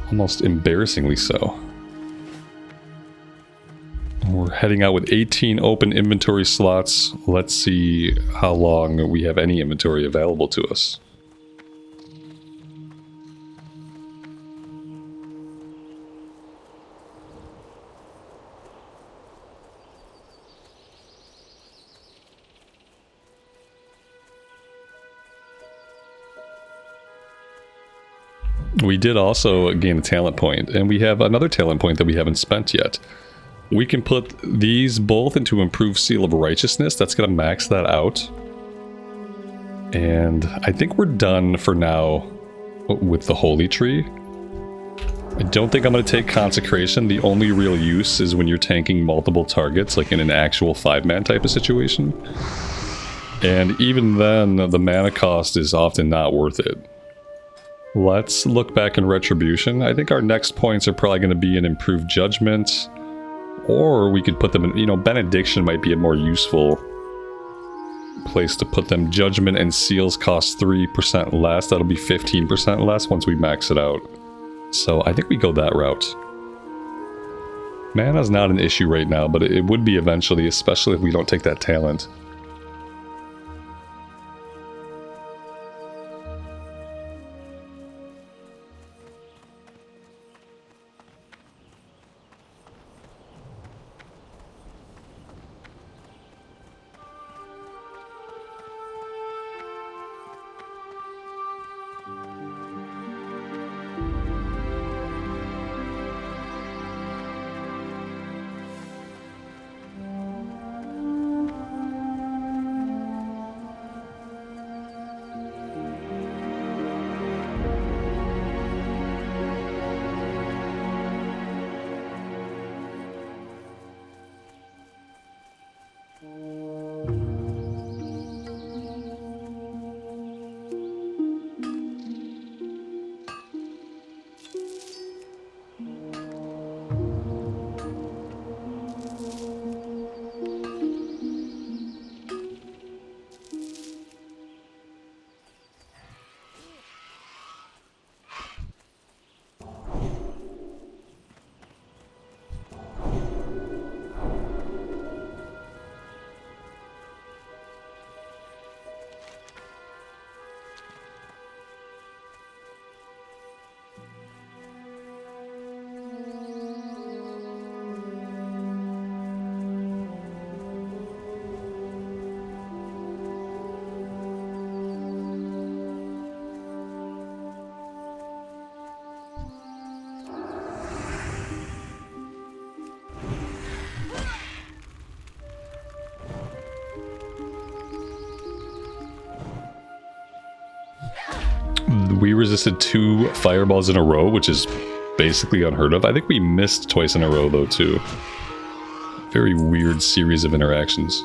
Almost embarrassingly so. We're heading out with 18 open inventory slots. Let's see how long we have any inventory available to us. We did also gain a talent point, and we have another talent point that we haven't spent yet. We can put these both into Improved Seal of Righteousness. That's going to max that out. And I think we're done for now with the Holy Tree. I don't think I'm going to take Consecration. The only real use is when you're tanking multiple targets, like in an actual 5-man type of situation. And even then, the mana cost is often not worth it. Let's look back in Retribution. I think our next points are probably going to be in Improved Judgment. Or we could put them in, you know, Benediction might be a more useful place to put them. Judgment and Seals cost 3% less. That'll be 15% less once we max it out. So I think we go that route. Mana's not an issue right now, but it would be eventually, especially if we don't take that talent. We resisted 2 fireballs in a row, which is basically unheard of. I think we missed twice in a row, though, too. Very weird series of interactions.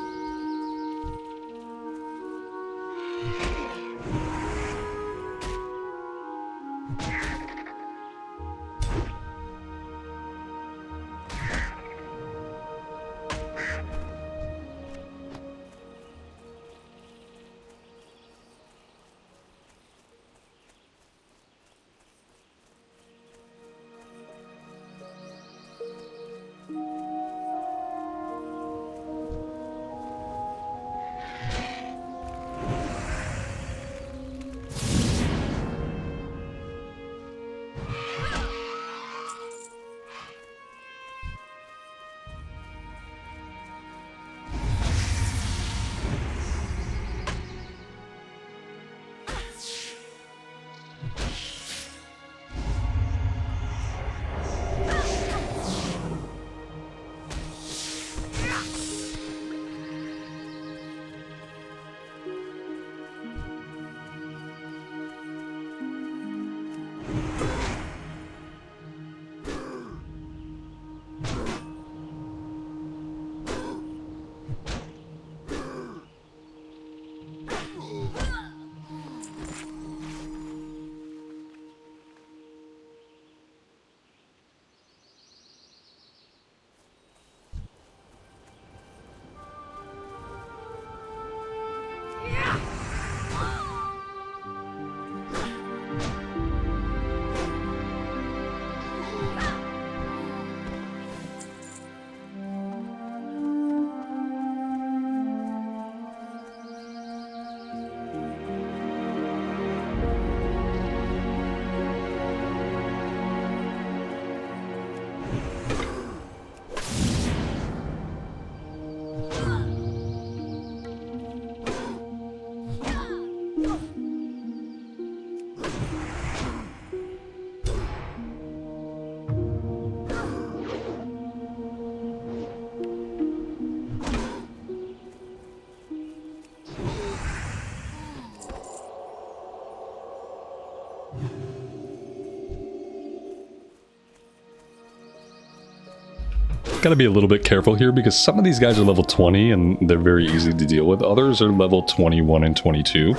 Gotta be a little bit careful here because some of these guys are level 20 and they're very easy to deal with. Others are level 21 and 22.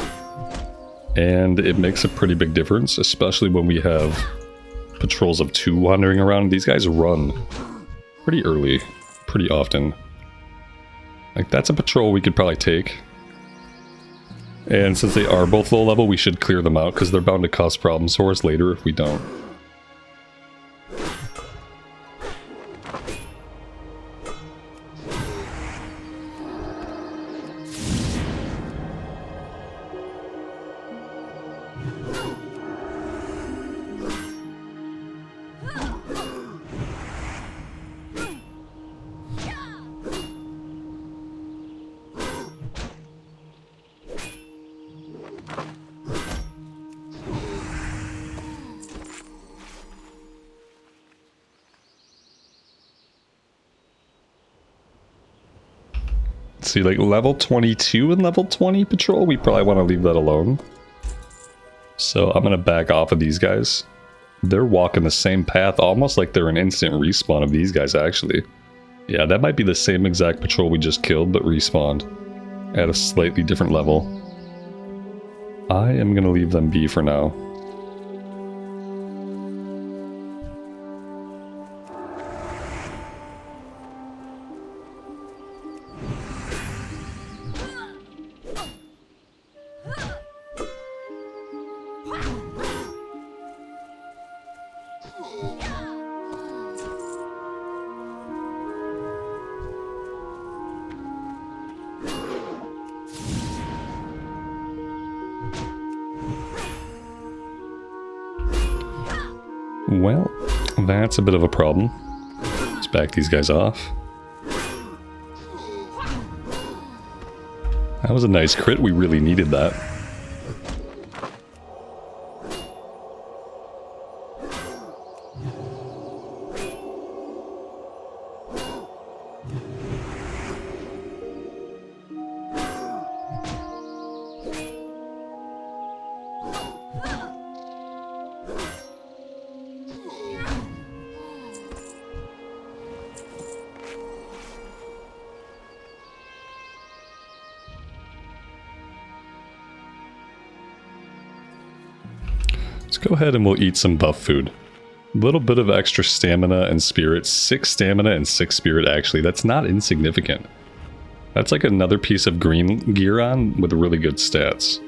And it makes a pretty big difference, especially when we have patrols of 2 wandering around. These guys run pretty early, pretty often. Like, that's a patrol we could probably take. And since they are both low level, we should clear them out because they're bound to cause problems for us later if we don't. See, like level 22 and level 20 patrol, we probably want to leave that alone. So I'm going to back off of these guys. They're walking the same path, almost like they're an instant respawn of these guys, actually. Yeah, that might be the same exact patrol we just killed, but respawned at a slightly different level. I am going to leave them be for now. Well, that's a bit of a problem. Let's back these guys off. That was a nice crit, we really needed that. Let's go ahead and we'll eat some buff food. A little bit of extra stamina and spirit. 6 stamina and 6 spirit, actually. That's not insignificant. That's like another piece of green gear on with really good stats.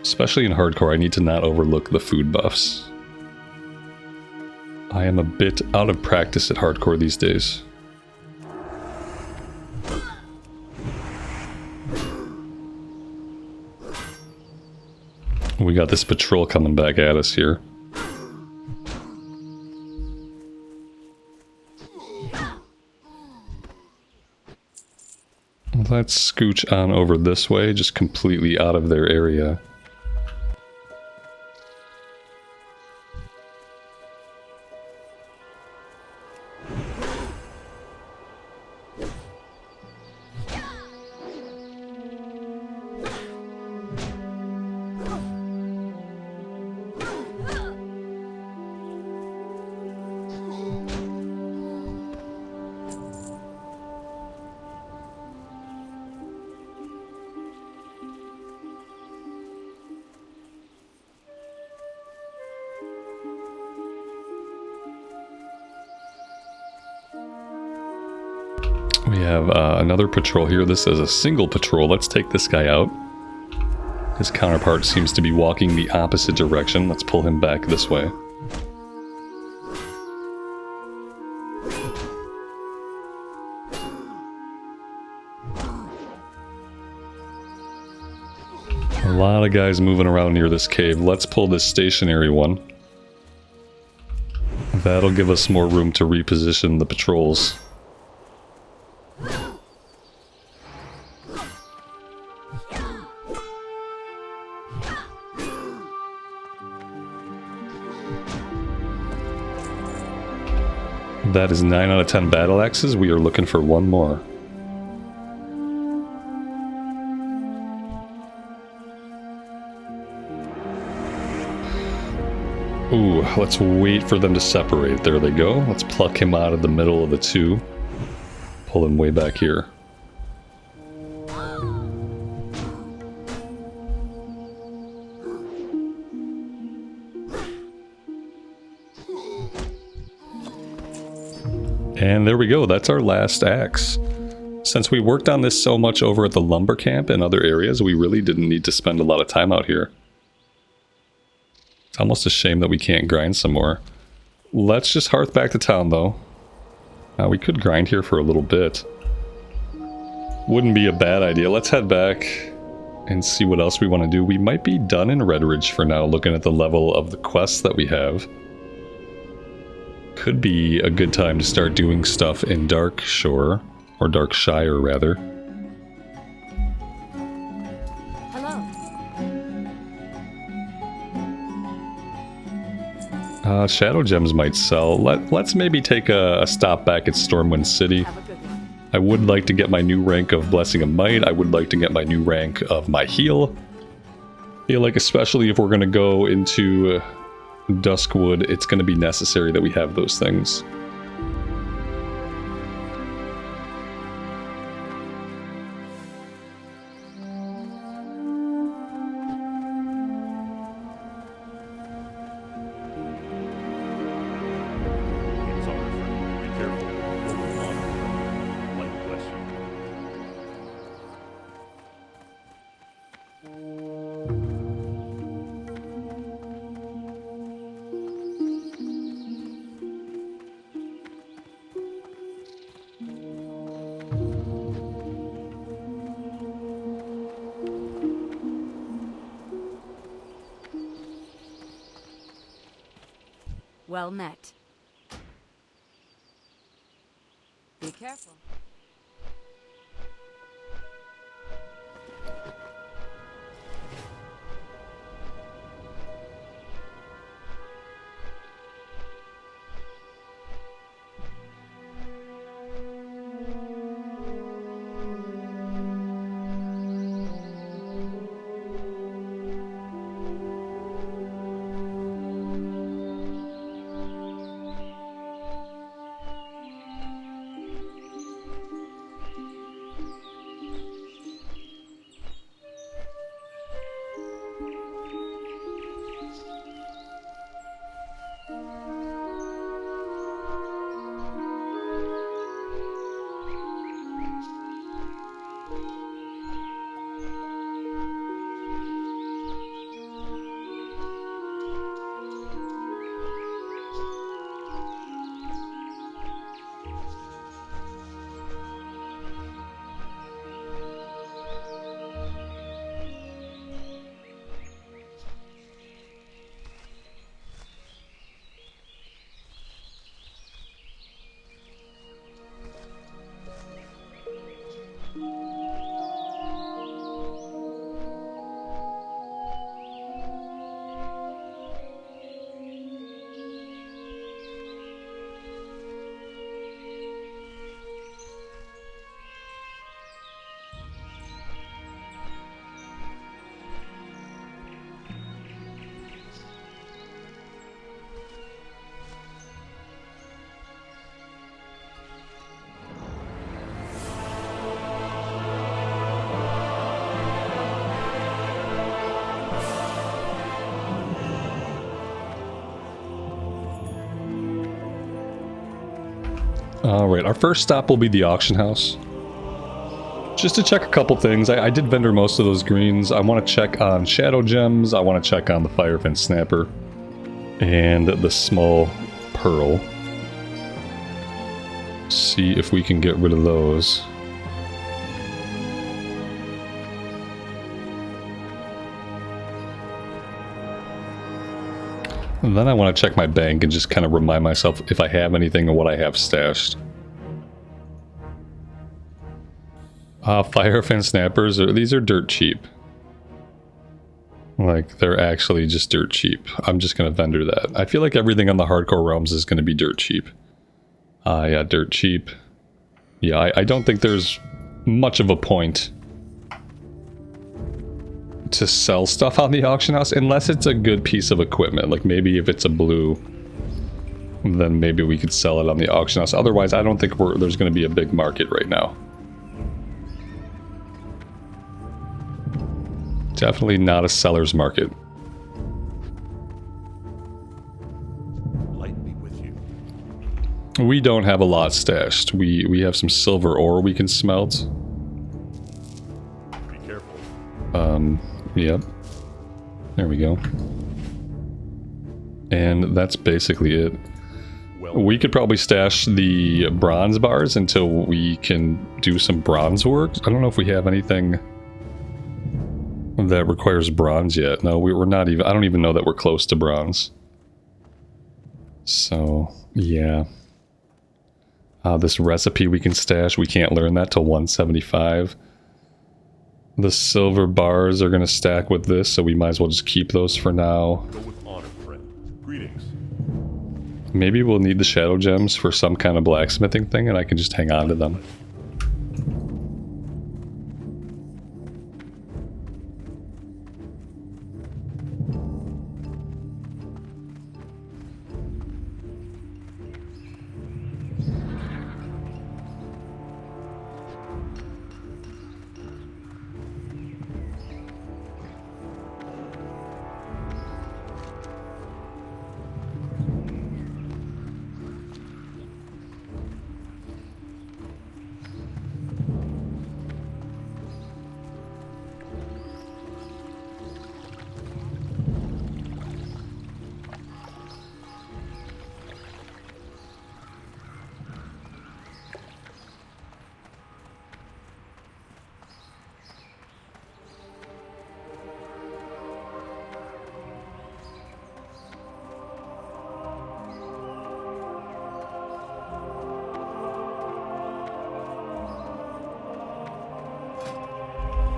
Especially in hardcore, I need to not overlook the food buffs. I am a bit out of practice at hardcore these days. We got this patrol coming back at us here. Let's scooch on over this way, just completely out of their area. We have another patrol here. This is a single patrol. Let's take this guy out. His counterpart seems to be walking the opposite direction. Let's pull him back this way. A lot of guys moving around near this cave. Let's pull this stationary one. That'll give us more room to reposition the patrols. That is 9 out of 10 battle axes. We are looking for one more. Ooh, let's wait for them to separate. There they go. Let's pluck him out of the middle of the two. Pull him way back here. And there we go, that's our last axe. Since we worked on this so much over at the lumber camp and other areas, we really didn't need to spend a lot of time out here. It's almost a shame that we can't grind some more. Let's just hearth back to town though. We could grind here for a little bit. Wouldn't be a bad idea. Let's head back and see what else we want to do. We might be done in Red Ridge for now, looking at the level of the quests that we have. Could be a good time to start doing stuff in Darkshore, or Darkshire rather. Hello. Shadow gems might sell. Let's maybe take a stop back at Stormwind City. Have a good one. I would like to get my new rank of Blessing of Might. I would like to get my new rank of my heal. Feel like especially if we're going to go into Duskwood, it's going to be necessary that we have those things. It's all different. Be careful. Light bless you. Well met. Be careful. Alright, our first stop will be the auction house. Just to check a couple things. I did vendor most of those greens. I want to check on shadow gems. I want to check on the firefin snapper. And the small pearl. See if we can get rid of those. And then I want to check my bank and just kind of remind myself if I have anything or what I have stashed. Firefin snappers, these are dirt cheap. Like, they're actually just dirt cheap. I'm just going to vendor that. I feel like everything on the hardcore realms is going to be dirt cheap. Yeah, dirt cheap. Yeah, I don't think there's much of a point to sell stuff on the auction house unless it's a good piece of equipment. Like maybe if it's a blue, then maybe we could sell it on the auction house. Otherwise, I don't think there's going to be a big market right now. Definitely not a seller's market. Light me with you. We don't have a lot stashed. We have some silver ore we can smelt. Be careful. Yep. There we go. And that's basically it. Well, We could probably stash the bronze bars until we can do some bronze work. I don't know if we have anything that requires bronze yet. No, we're not even... I don't even know that we're close to bronze. So, yeah. This recipe we can stash, we can't learn that till 175. The silver bars are going to stack with this, so we might as well just keep those for now. go with honor, friend. Greetings. Maybe we'll need the shadow gems for some kind of blacksmithing thing, and I can just hang on to them.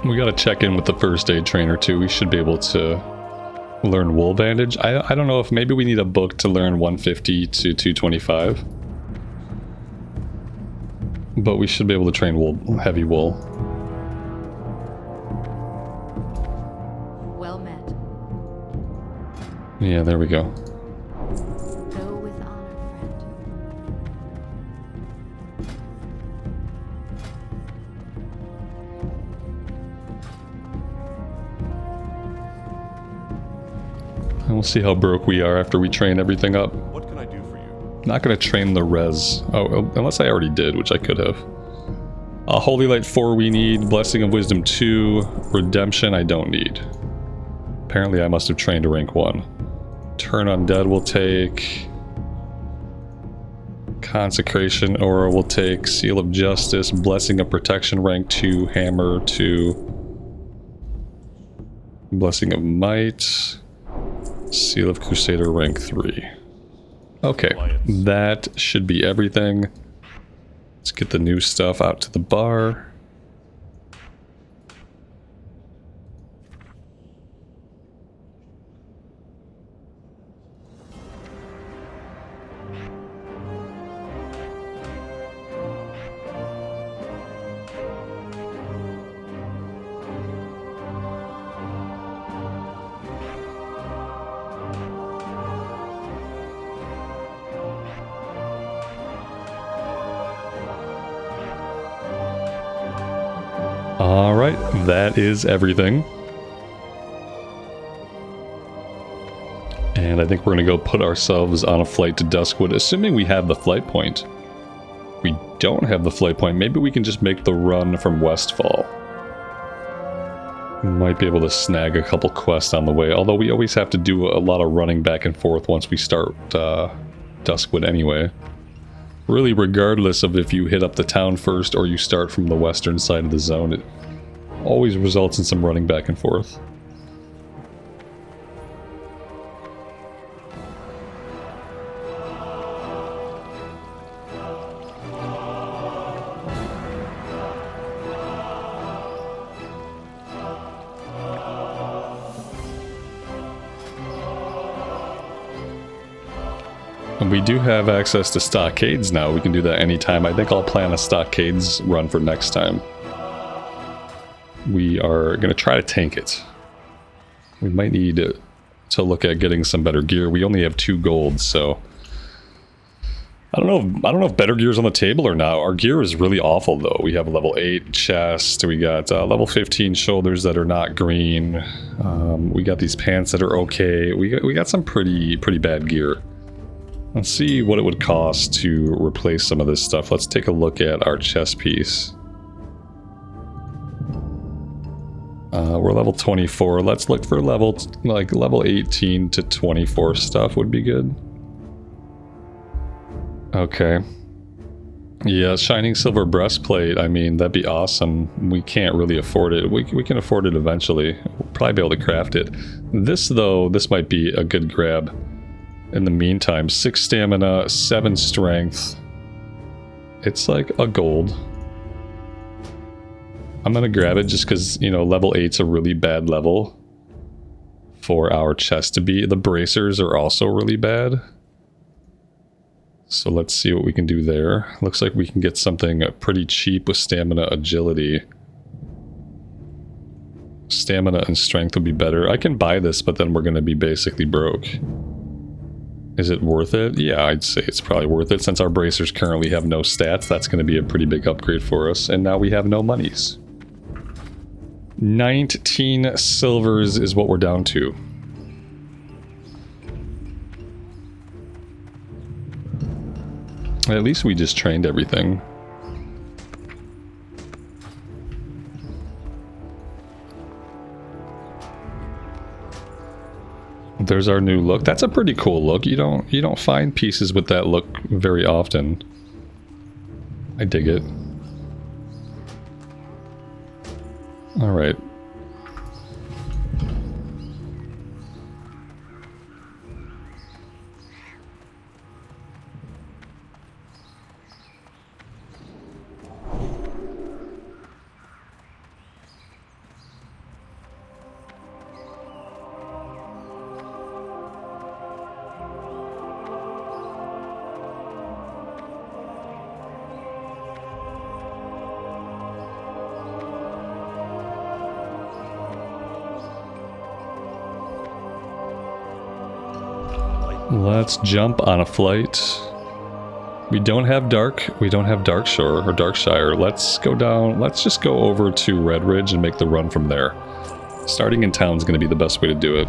We gotta check in with the first aid trainer too. We should be able to learn wool bandage. I don't know if maybe we need a book to learn 150 to 225. But we should be able to train wool, heavy wool. Well met. Yeah, there we go. Go with honor, friend. And we'll see how broke we are after we train everything up. What can I do for you? Not gonna train the res. Oh, unless I already did, which I could have. Holy Light 4 we need. Blessing of Wisdom 2. Redemption I don't need. Apparently I must have trained to rank 1. Turn Undead will take. Consecration Aura will take. Seal of Justice. Blessing of Protection rank 2. Hammer 2. Blessing of Might. Seal of Crusader rank 3. Okay, that should be everything. Let's get the new stuff out to the bar. Alright, that is everything. And I think we're going to go put ourselves on a flight to Duskwood, assuming we have the flight point. We don't have the flight point. Maybe we can just make the run from Westfall. We might be able to snag a couple quests on the way, although we always have to do a lot of running back and forth once we start Duskwood anyway. Really, regardless of if you hit up the town first or you start from the western side of the zone, it always results in some running back and forth. And we do have access to stockades now. We can do that anytime. I think I'll plan a stockades run for next time. We are going to try to tank it. We might need to look at getting some better gear. We only have 2 gold, so I don't know if better gear is on the table or not. Our gear is really awful though. We have a level 8 chest. We got level 15 shoulders that are not green. We got these pants that are okay. We got some pretty bad gear. Let's see what it would cost to replace some of this stuff. Let's take a look at our chest piece. We're level 24. Let's look for level 18 to 24 stuff would be good. Okay. Yeah, shining silver breastplate. I mean, that'd be awesome. We can't really afford it. We can afford it eventually. We'll probably be able to craft it. This, though, this might be a good grab. In the meantime, 6 stamina, 7 strength. It's like a gold. I'm gonna grab it just because, you know, level 8's a really bad level for our chest to be. The bracers are also really bad. So let's see what we can do there. Looks like we can get something pretty cheap with stamina, agility. Stamina and strength would be better. I can buy this, but then we're gonna be basically broke. Is it worth it? Yeah, I'd say it's probably worth it. Since our bracers currently have no stats, that's going to be a pretty big upgrade for us. And now we have no monies. 19 silvers is what we're down to. At least we just trained everything. There's our new look. That's a pretty cool look. You don't find pieces with that look very often. I dig it. All right. Let's jump on a flight. We don't have Darkshore or Darkshire. Let's go down. Let's just go over to Red Ridge and make the run from there. Starting in town is going to be the best way to do it.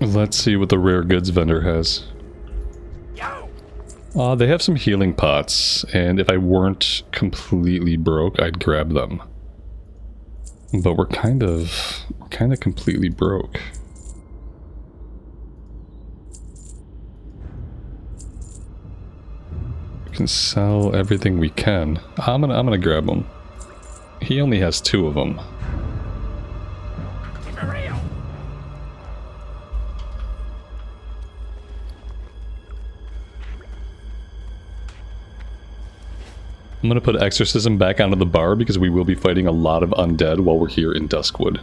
Let's see what the rare goods vendor has. They have some healing pots, and if I weren't completely broke, I'd grab them. But we're kind of completely broke. We can sell everything we can. I'm gonna grab them. He only has 2 of them. I'm going to put Exorcism back onto the bar because we will be fighting a lot of undead while we're here in Duskwood.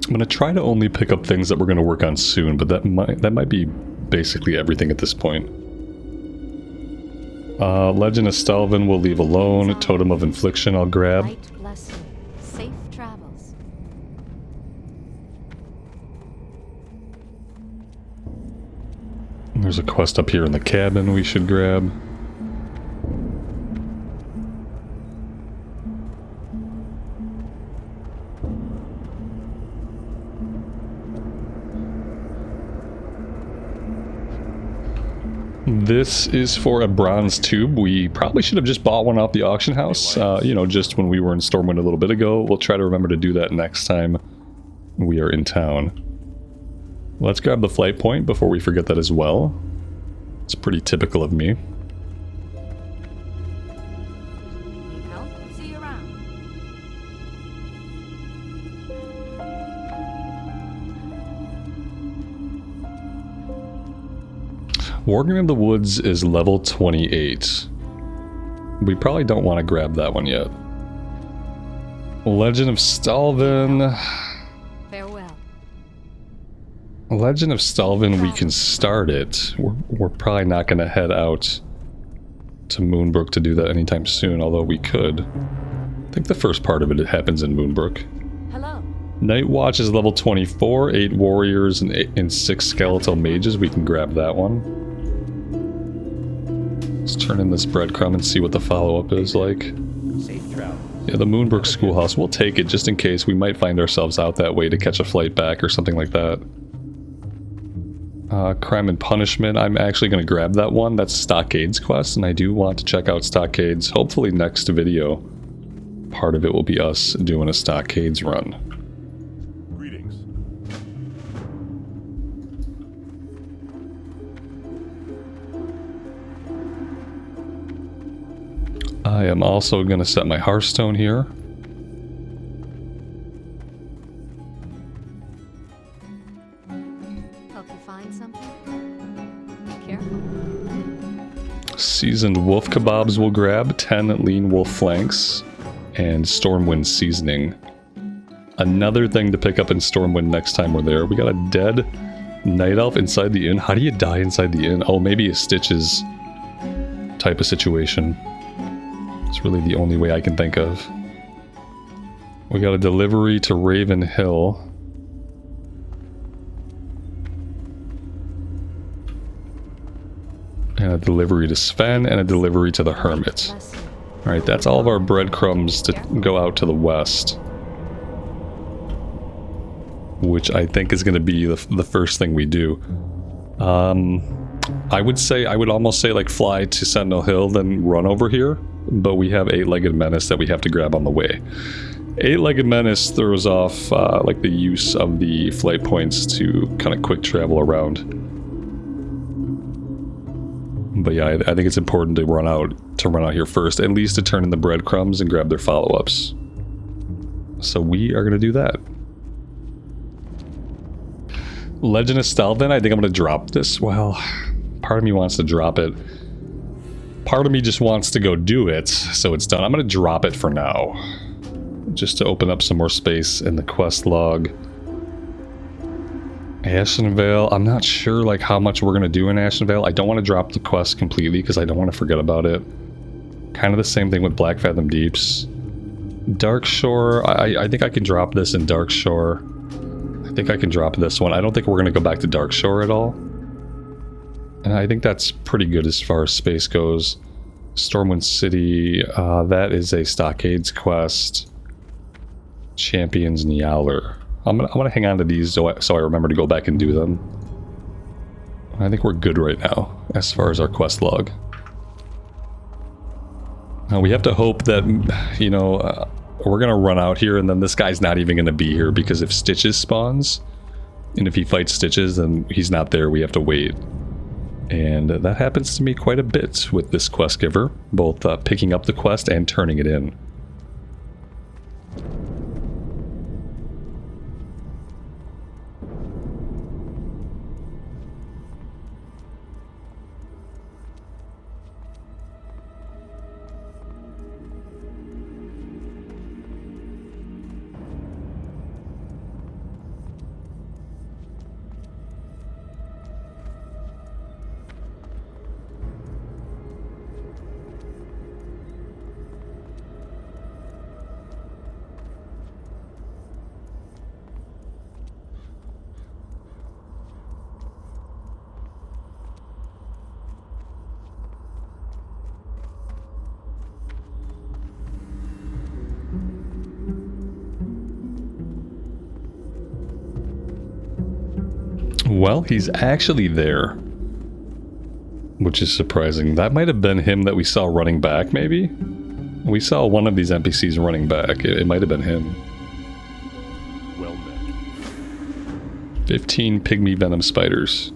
I'm going to try to only pick up things that we're going to work on soon, but that might be basically everything at this point. Legend of Stalvin we'll leave alone. Totem of Infliction I'll grab. Light blessing. Safe travels. There's a quest up here in the cabin we should grab. This is for a bronze tube. We probably should have just bought one off the auction house, you know, just when we were in Stormwind a little bit ago. We'll try to remember to do that next time we are in town. Let's grab the flight point before we forget that as well. It's pretty typical of me. Need help? See you around. Working in the Woods is level 28. We probably don't want to grab that one yet. Legend of Stalvin. Farewell. Legend of Stalvin, we can start it. We're probably not going to head out to Moonbrook to do that anytime soon, although we could. I think the first part of it happens in Moonbrook. Hello. Night Watch is level 24, 8 warriors and 6 skeletal mages. We can grab that one. Let's turn in this breadcrumb and see what the follow-up is like. Safe travel. Yeah, the Moonbrook Schoolhouse. We'll take it just in case. We might find ourselves out that way to catch a flight back or something like that. Crime and Punishment. I'm actually going to grab that one. That's Stockade's quest, and I do want to check out Stockade's. Hopefully next video, part of it will be us doing a Stockade's run. Greetings. I am also going to set my Hearthstone here. Help you find something? Be careful. Seasoned wolf kebabs we'll grab, 10 lean wolf flanks, and Stormwind seasoning. Another thing to pick up in Stormwind next time we're there. We got a dead night elf inside the inn. How do you die inside the inn? Oh, maybe a Stitches type of situation. It's really the only way I can think of. We got a delivery to Raven Hill. And a delivery to Sven, and a delivery to the Hermit. Alright, that's all of our breadcrumbs to go out to the west. which I think is going to be the first thing we do. I would almost say like fly to Sentinel Hill, then run over here, but we have Eight-Legged Menace that we have to grab on the way. Eight-Legged Menace throws off like the use of the flight points to kind of quick travel around. But yeah, I think it's important to run out here first, at least to turn in the breadcrumbs and grab their follow-ups. So we are going to do that. Legend of Stalvin, I think I'm going to drop this. Well, part of me wants to drop it. Part of me just wants to go do it, so it's done. I'm going to drop it for now, just to open up some more space in the quest log. Ashenvale, I'm not sure like how much we're going to do in Ashenvale. I don't want to drop the quest completely because I don't want to forget about it. Kind of the same thing with Black Fathom Deeps. Darkshore, I think I can drop this in Darkshore. I think I can drop this one. I don't think we're going to go back to Darkshore at all. And I think that's pretty good as far as space goes. Stormwind City, that is a Stockades quest. Champions Nyauler. I'm gonna hang on to these so I remember to go back and do them. I think we're good right now as far as our quest log. Now we have to hope that, you know, we're gonna run out here and then this guy's not even gonna be here, because if Stitches spawns, and if he fights Stitches, then he's not there, we have to wait. And that happens to me quite a bit with this quest giver, both picking up the quest and turning it in. Well, he's actually there, which is surprising. That might have been him that we saw running back, maybe? We saw one of these NPCs running back. It might have been him. Well met. 15 pygmy venom spiders.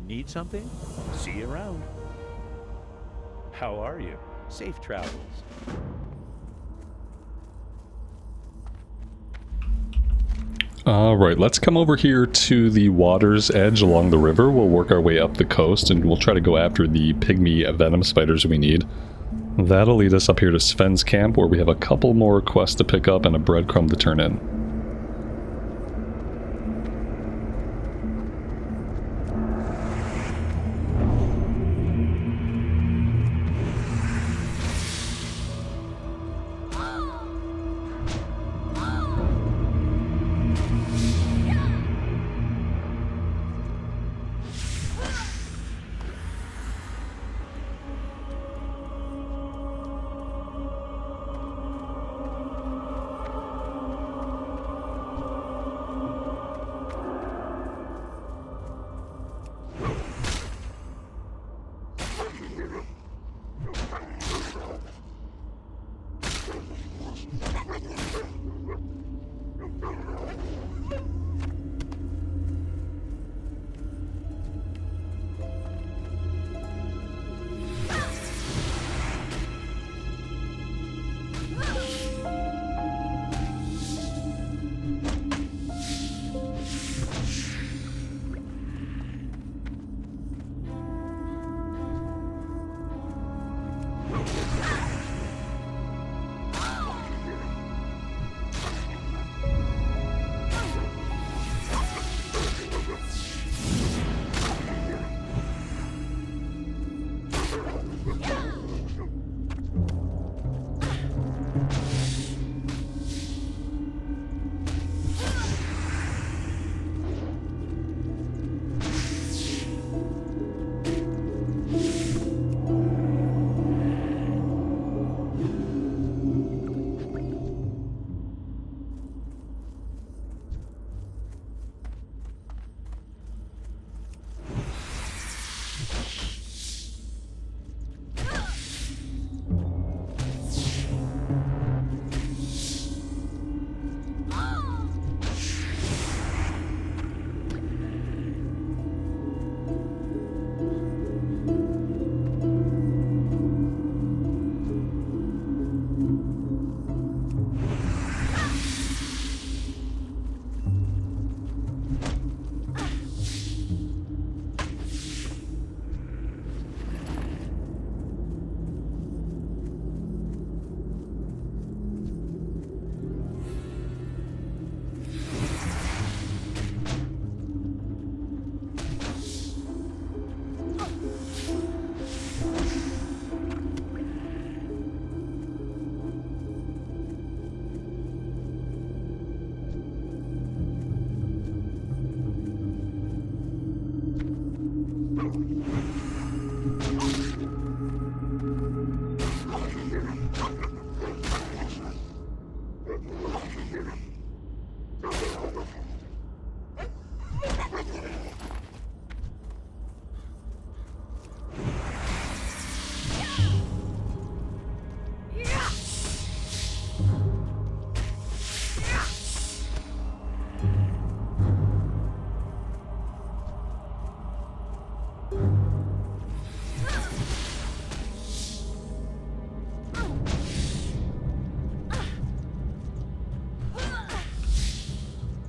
Need something? See you around. How are you? Safe travels. Alright, let's come over here to the water's edge along the river. We'll work our way up the coast and we'll try to go after the pygmy venom spiders we need. That'll lead us up here to Sven's camp, where we have a couple more quests to pick up and a breadcrumb to turn in.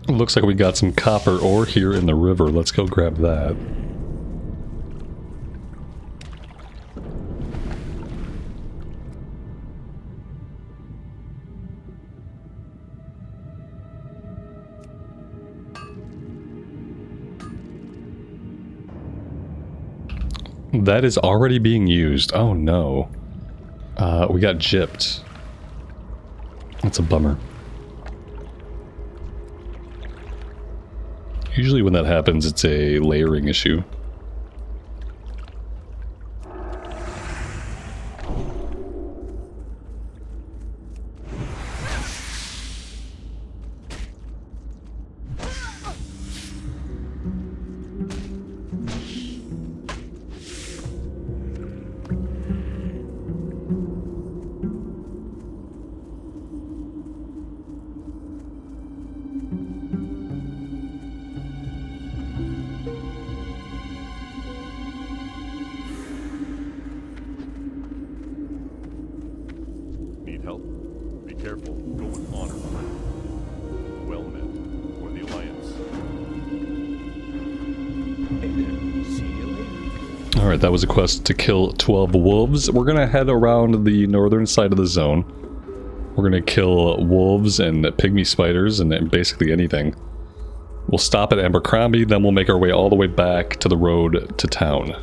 Looks like we got some copper ore here in the river. Let's go grab that. That is already being used. Oh no. We got gypped. That's a bummer. Usually when that happens, it's a layering issue. Need help? Be careful. Go with honor. Well met. For the Alright, that was a quest to kill 12 wolves. We're gonna head around the northern side of the zone. We're gonna kill wolves and pygmy spiders and basically anything. We'll stop at Abercrombie, then we'll make our way all the way back to the road to town.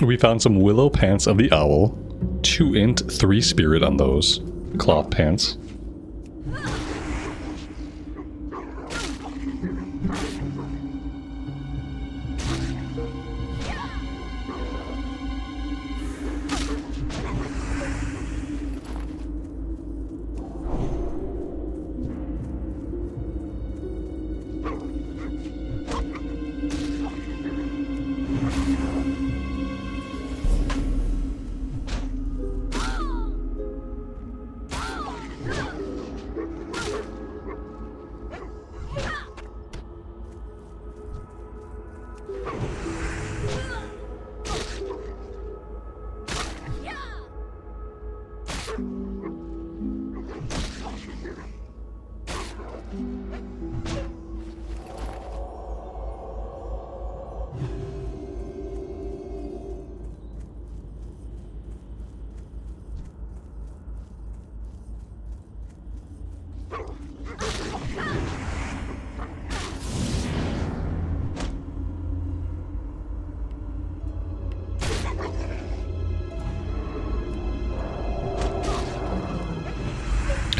We found some willow pants of the owl. 2 int, 3 spirit on those. Cloth pants.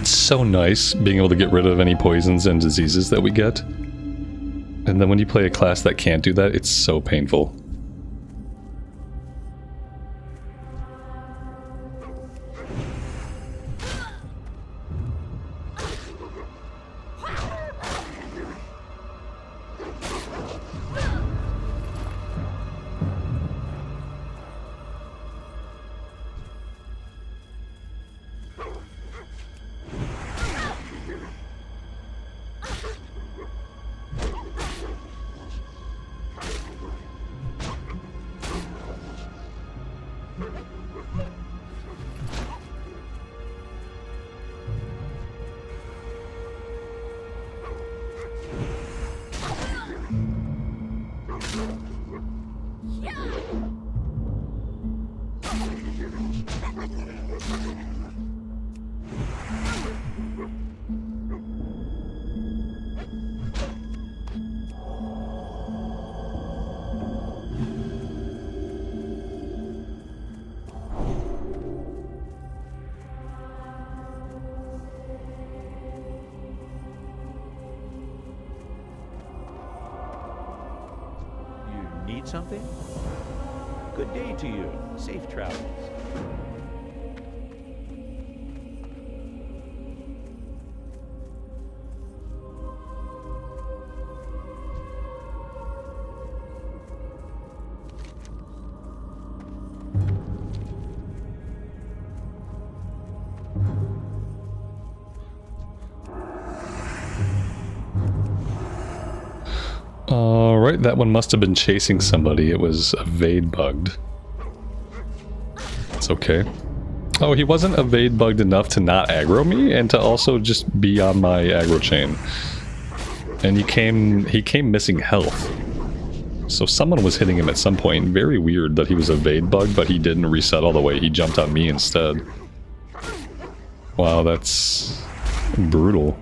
So nice being able to get rid of any poisons and diseases that we get. And then when you play a class that can't do that, it's so painful. Need something? Good day to you. Safe travels. Alright, that one must have been chasing somebody. It was evade bugged. It's okay. Oh, he wasn't evade bugged enough to not aggro me and to also just be on my aggro chain. And he came missing health. So someone was hitting him at some point. Very weird that he was evade bugged, but he didn't reset all the way. He jumped on me instead. Wow, that's brutal.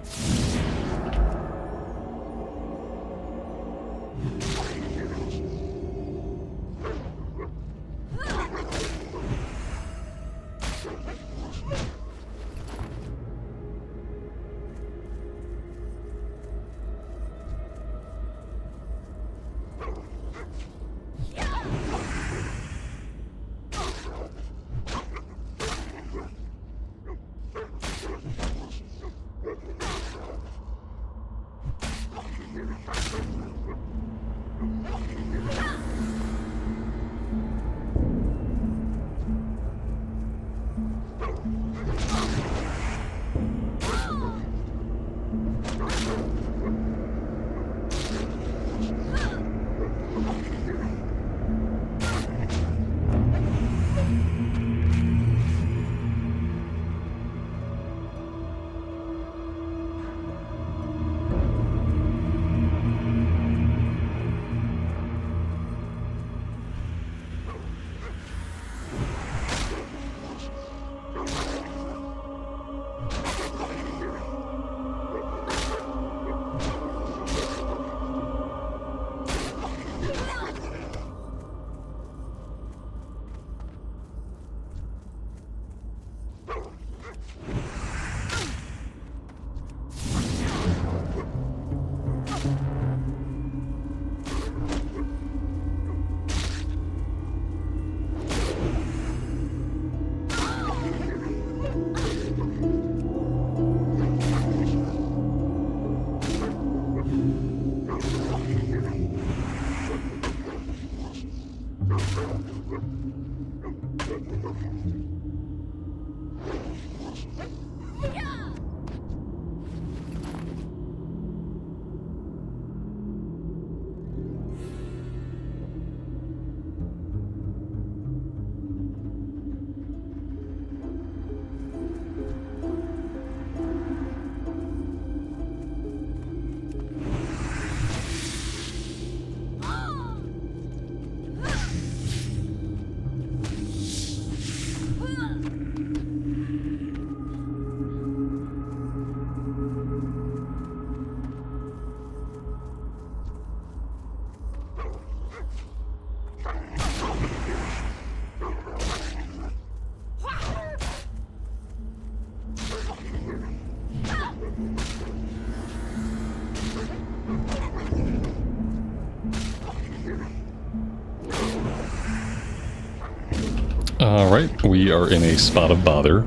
Alright, we are in a spot of bother.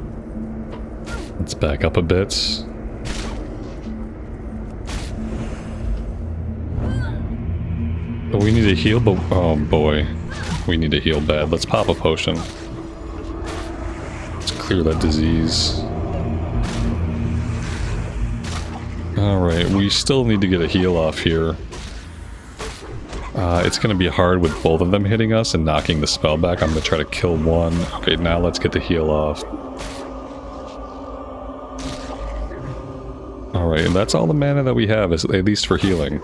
Let's back up a bit. We need to heal, but oh boy. We need to heal bad. Let's pop a potion. Let's clear that disease. Alright, we still need to get a heal off here. It's going to be hard with both of them hitting us and knocking the spell back. I'm going to try to kill one. Okay, now let's get the heal off. Alright, and that's all the mana that we have, is at least for healing.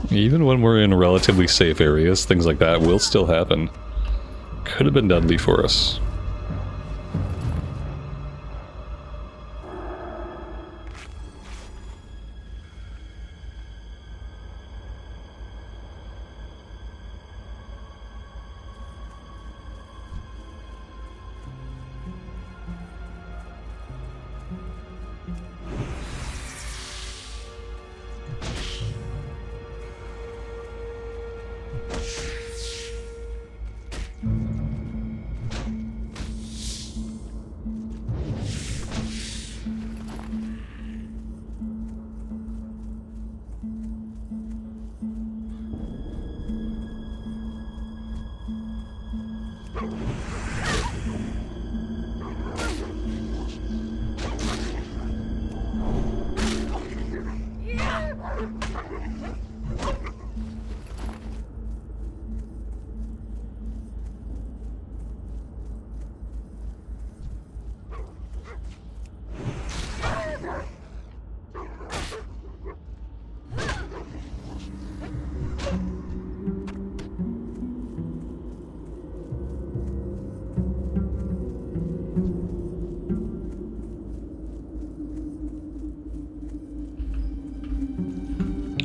Even when we're in relatively safe areas, things like that will still happen. Could have been deadly for us.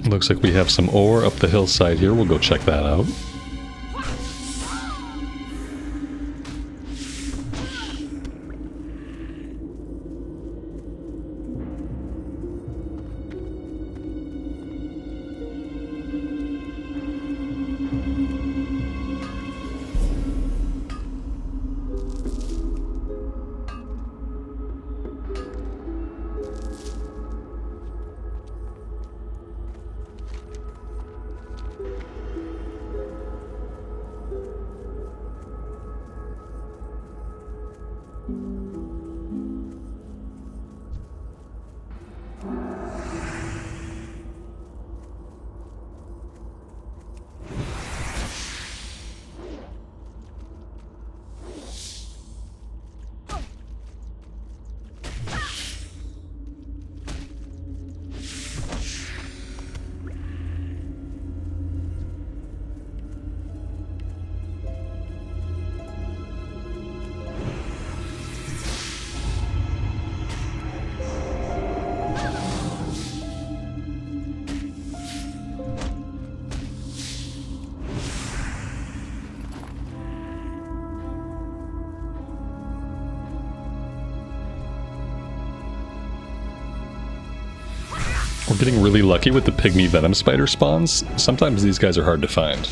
Looks like we have some ore up the hillside here. We'll go check that out. We're getting really lucky with the pygmy venom spider spawns. Sometimes these guys are hard to find.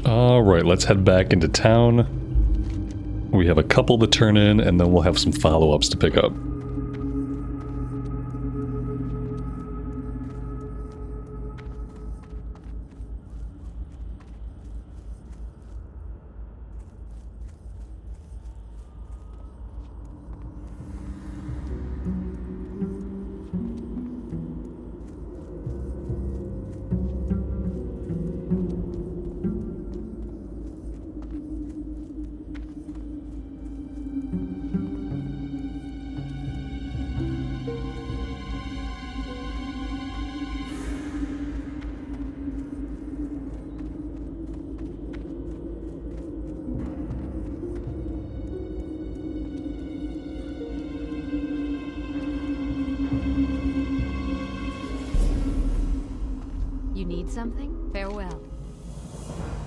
Alright, let's head back into town. We have a couple to turn in, and then we'll have some follow-ups to pick up. You need something? Farewell.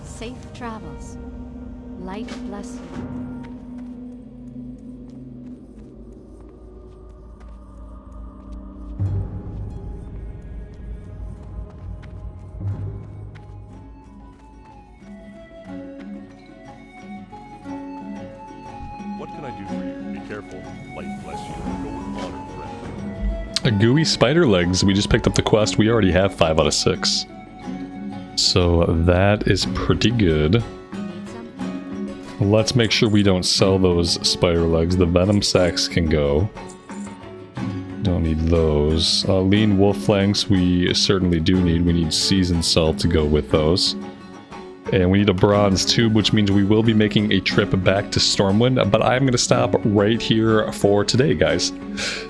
Safe travels. Light bless you. What can I do for you? Be careful. Light bless you. Go with honor, friend. A gooey spider legs. We just picked up the quest. We already have 5 out of 6. So that is pretty good. Need something? Let's make sure we don't sell those spider legs. The venom sacks can go. Don't need those. Lean wolf flanks we certainly do need. We need seasoned salt to go with those. And we need a bronze tube, which means we will be making a trip back to Stormwind, but I'm going to stop right here for today, guys.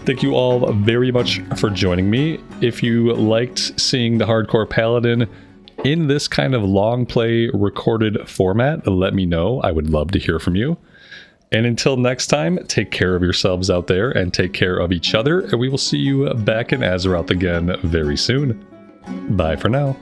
Thank you all very much for joining me. If you liked seeing the Hardcore Paladin in this kind of long play recorded format, let me know. I would love to hear from you. And until next time, take care of yourselves out there and take care of each other, and we will see you back in Azeroth again very soon. Bye for now.